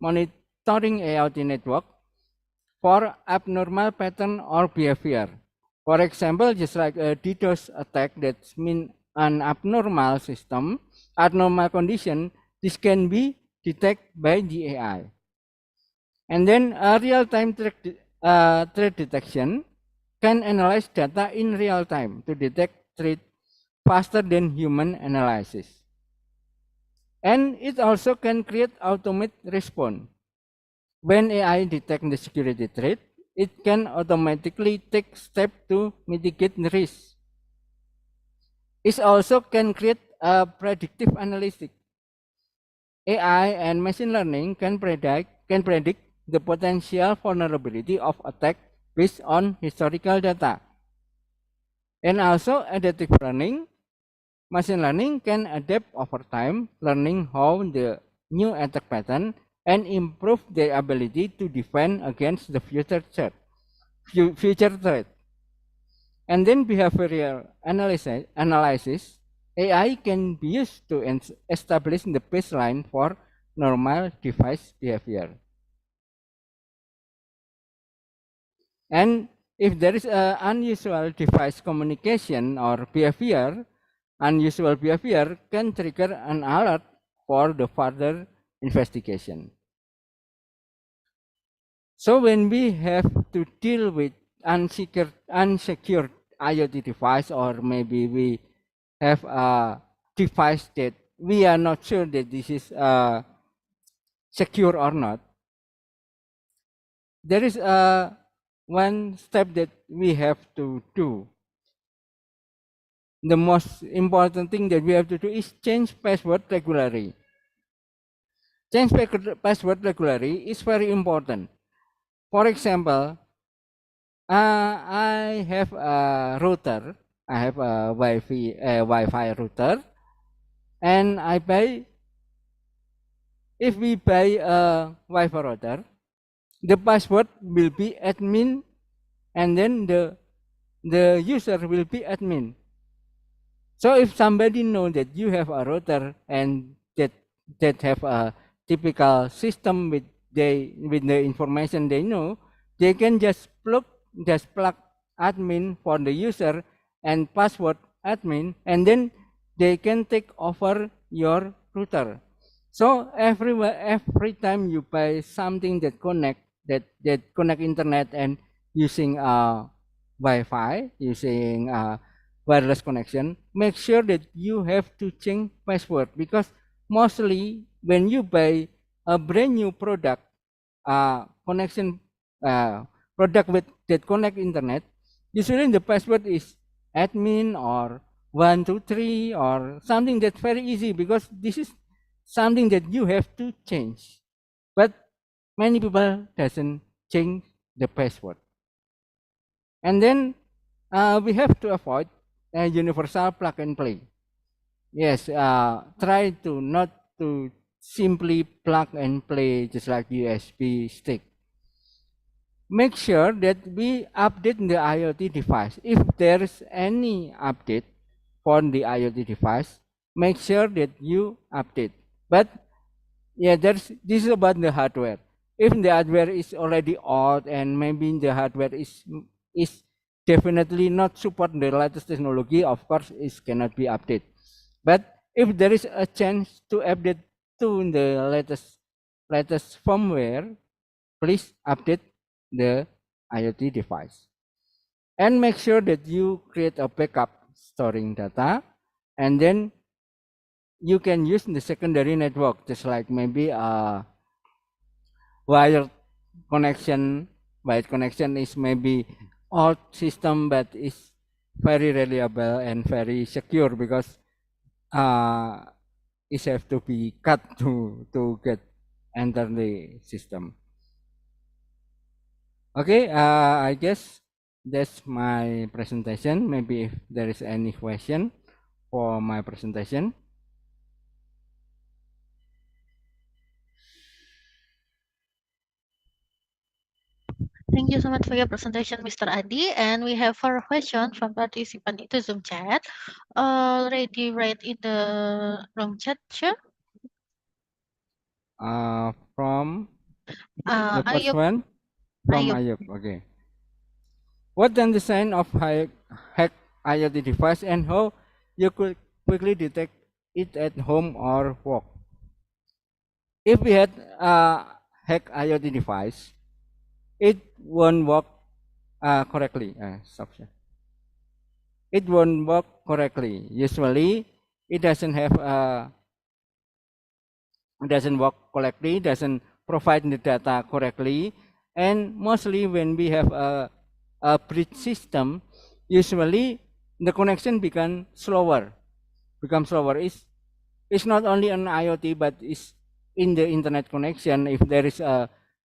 monitoring IoT network for abnormal pattern or behavior. For example, just like a DDoS attack, that's mean an abnormal system, abnormal condition, this can be detected by the AI. And then real-time threat detection can analyze data in real time to detect threat faster than human analysis. And it also can create automated response. When AI detects the security threat, it can automatically take steps to mitigate the risk. It also can create a predictive analytics. AI and machine learning can predict the potential vulnerability of attack based on historical data. And also adaptive learning, machine learning can adapt over time, learning how the new attack pattern and improve their ability to defend against the future threat. And then behavioral analysis, AI can be used to establish the baseline for normal device behavior. And if there is an unusual device communication or behavior, unusual behavior can trigger an alert for the further investigation. So when we have to deal with unsecured IoT device, or maybe we have a device that we are not sure that this is secure or not, there is one step that we have to do. the most important thing that we have to do is change password regularly. Change password regularly is very important. For example, I have a router. I have a Wi-Fi router, and I buy. If we buy a Wi-Fi router, the password will be admin, and then the user will be admin. So if somebody know that you have a router and that have a typical system with the information they know, they can just plug admin for the user and password admin, and then they can take over your router. So every time you buy something that connect internet and using Wi-Fi, using wireless connection, make sure that you have to change password, because mostly when you buy a brand new product, connection product with that connect internet, usually the password is admin or 123 or something that's very easy, because this is something that you have to change. But many people doesn't change the password. And then we have to avoid universal plug and play. Yes, try to not to simply plug and play just like USB stick. Make sure that we update the IoT device. If there's any update for the IoT device, make sure that you update. But yeah, this is about the hardware. If the hardware is already old and maybe the hardware is definitely not support the latest technology, of course it cannot be updated. But if there is a chance to update to the latest firmware, please update the IoT device. And make sure that you create a backup storing data, and then you can use the secondary network, just like maybe a wired connection. Wired connection is maybe old system, but is very reliable and very secure, because it have to be cut to get enter the system. Okay, I guess that's my presentation. Maybe if there is any question for my presentation. Thank you so much for your presentation, Mr. Adi. And we have 4 questions from participant into Zoom chat. Already write in the room chat, sure? From the first Ayub, one from Ayub. Ayub. Okay. What then the sign of hack IoT device, and how you could quickly detect it at home or work? If we had a hack IoT device, it won't work correctly. It won't work correctly. Usually, it doesn't have doesn't work correctly, doesn't provide the data correctly, and mostly when we have a bridge system, usually the connection becomes slower. It's not only on IoT, but it's in the internet connection. If there is a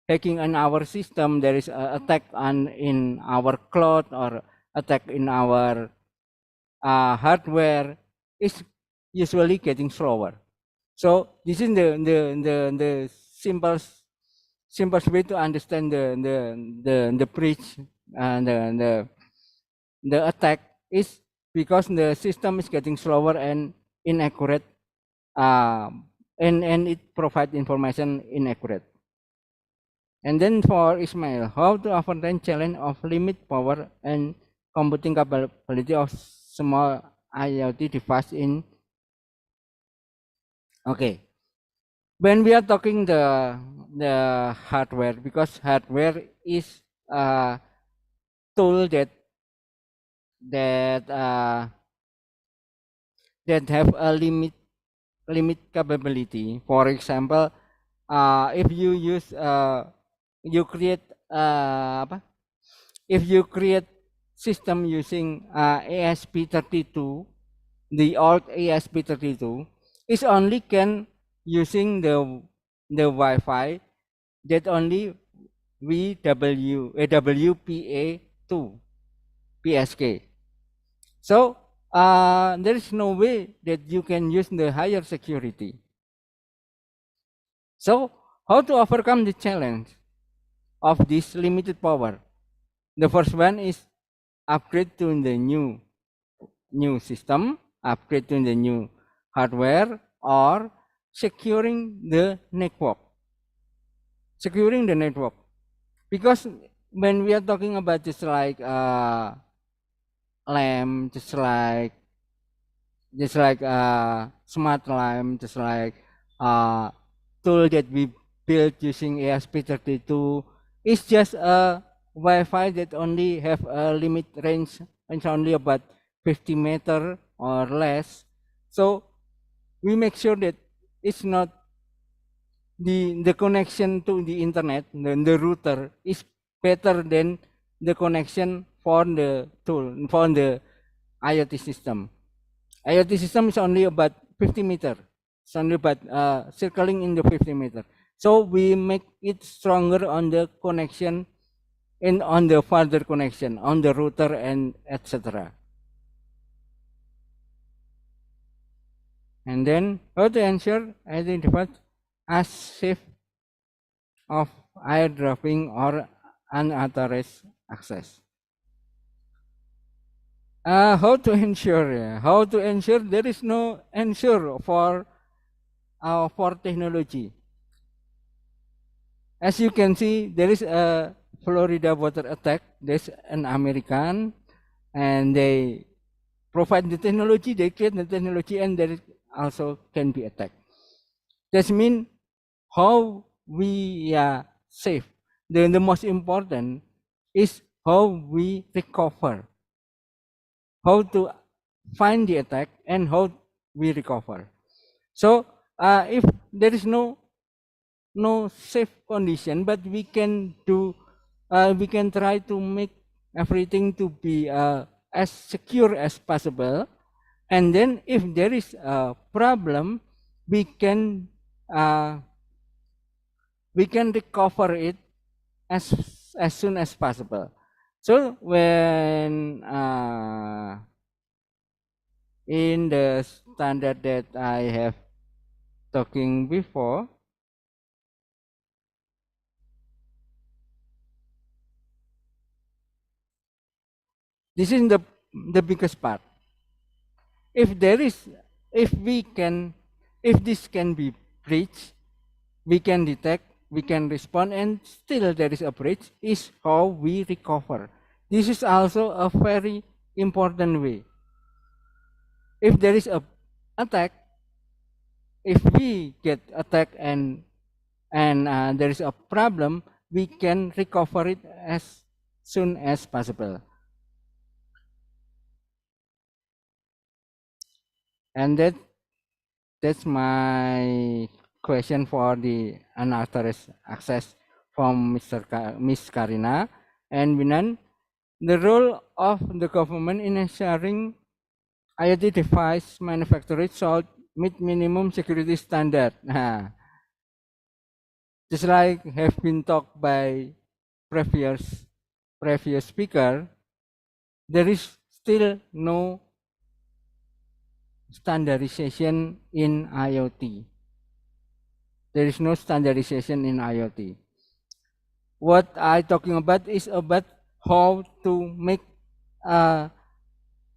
hacking on our system, there is a attack in our cloud or attack in our hardware, is usually getting slower. So this is the simplest way to understand the breach and the attack is because the system is getting slower and inaccurate, and it provides information inaccurate. And then for Ismail, how to overcome challenge of limit power and computing capability of small IoT device in. Okay, when we are talking the hardware, because hardware is a tool that have a limit capability. For example, if you use you create if you create system using ASP32, the old ASP32 is only can using the Wi-Fi that only WPA2 PSK. So there is no way that you can use the higher security. So how to overcome the challenge of this limited power? The first one is upgrade to the new system, upgrade to the new hardware, or securing the network. Securing the network, because when we are talking about just like lamp, just like smart lamp, just like tool that we built using ASP32, is just a Wi-Fi that only have a limit range, it's only about 50 meter or less. So we make sure that it's not the connection to the internet, the router is better than the connection for the tool, for the IoT system. IoT system is only about 50 meter. It's only about circling in the 50 meter. So we make it stronger on the connection and on the further connection on the router and etc. And then how to ensure identified as safe of airdropping or unauthorized access. How to ensure? How to ensure? There is no ensure for technology. As you can see, there is a Florida water attack. There's an American, and they provide the technology, they create the technology, and there also can be attacked. That means how we are safe. The most important is how we recover, how to find the attack, and how we recover. So if there is no safe condition, but we can do, we can try to make everything to be as secure as possible. And then if there is a problem, we can recover it as soon as possible. So when in the standard that I have talking before, this is the biggest part. If there is, if we can, if this can be breached, we can detect, we can respond, and still there is a breach, is how we recover. This is also a very important way. If there is a attack, if we get attacked and there is a problem, we can recover it as soon as possible. And that's my question for the unauthorized access from Miss Karina. And Binan, the role of the government in ensuring IoT device manufacturers should meet minimum security standard. Just like have been talked by previous speaker, there is still no standardization in IoT. There is no standardization in IoT. What I talking about is about how to make a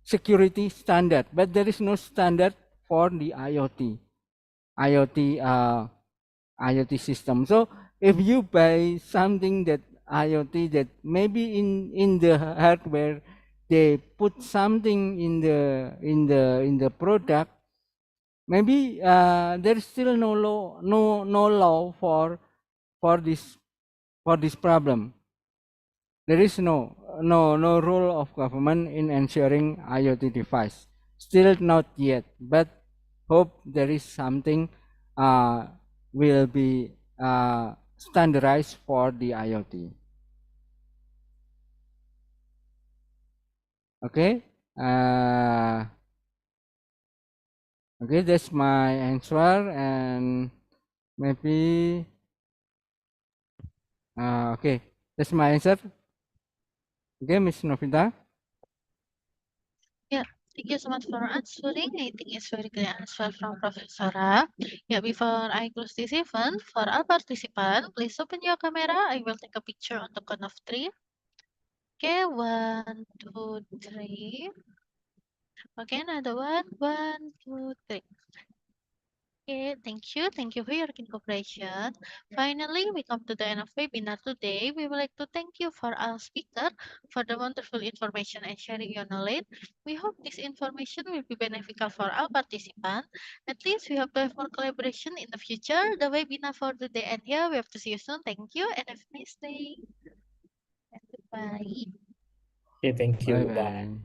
security standard, but there is no standard for the IoT system. So if you buy something that IoT, that maybe in the hardware they put something in the product, maybe there is still no law for this problem. There is no role of government in ensuring IoT device. Still not yet, but hope there is something will be standardized for the IoT. Okay. Okay, that's my answer, and maybe okay, that's my answer. Okay, Miss Novita. Yeah, thank you so much for answering. I think it's very clear answer from Professor. Ra. Yeah, before I close this event, for all participants, please open your camera. I will take a picture on the count of three. Okay, 1, 2, 3. Okay, another one. 1, 2, 3. Okay, thank you. Thank you for your cooperation. Finally, we come to the end of webinar today. We would like to thank you for our speaker for the wonderful information and sharing your knowledge. We hope this information will be beneficial for our participants. At least we hope to have more collaboration in the future. The webinar for today and here. We hope to see you soon. Thank you and have a nice day. And goodbye. Okay, thank you. Bye Goodbye. bye.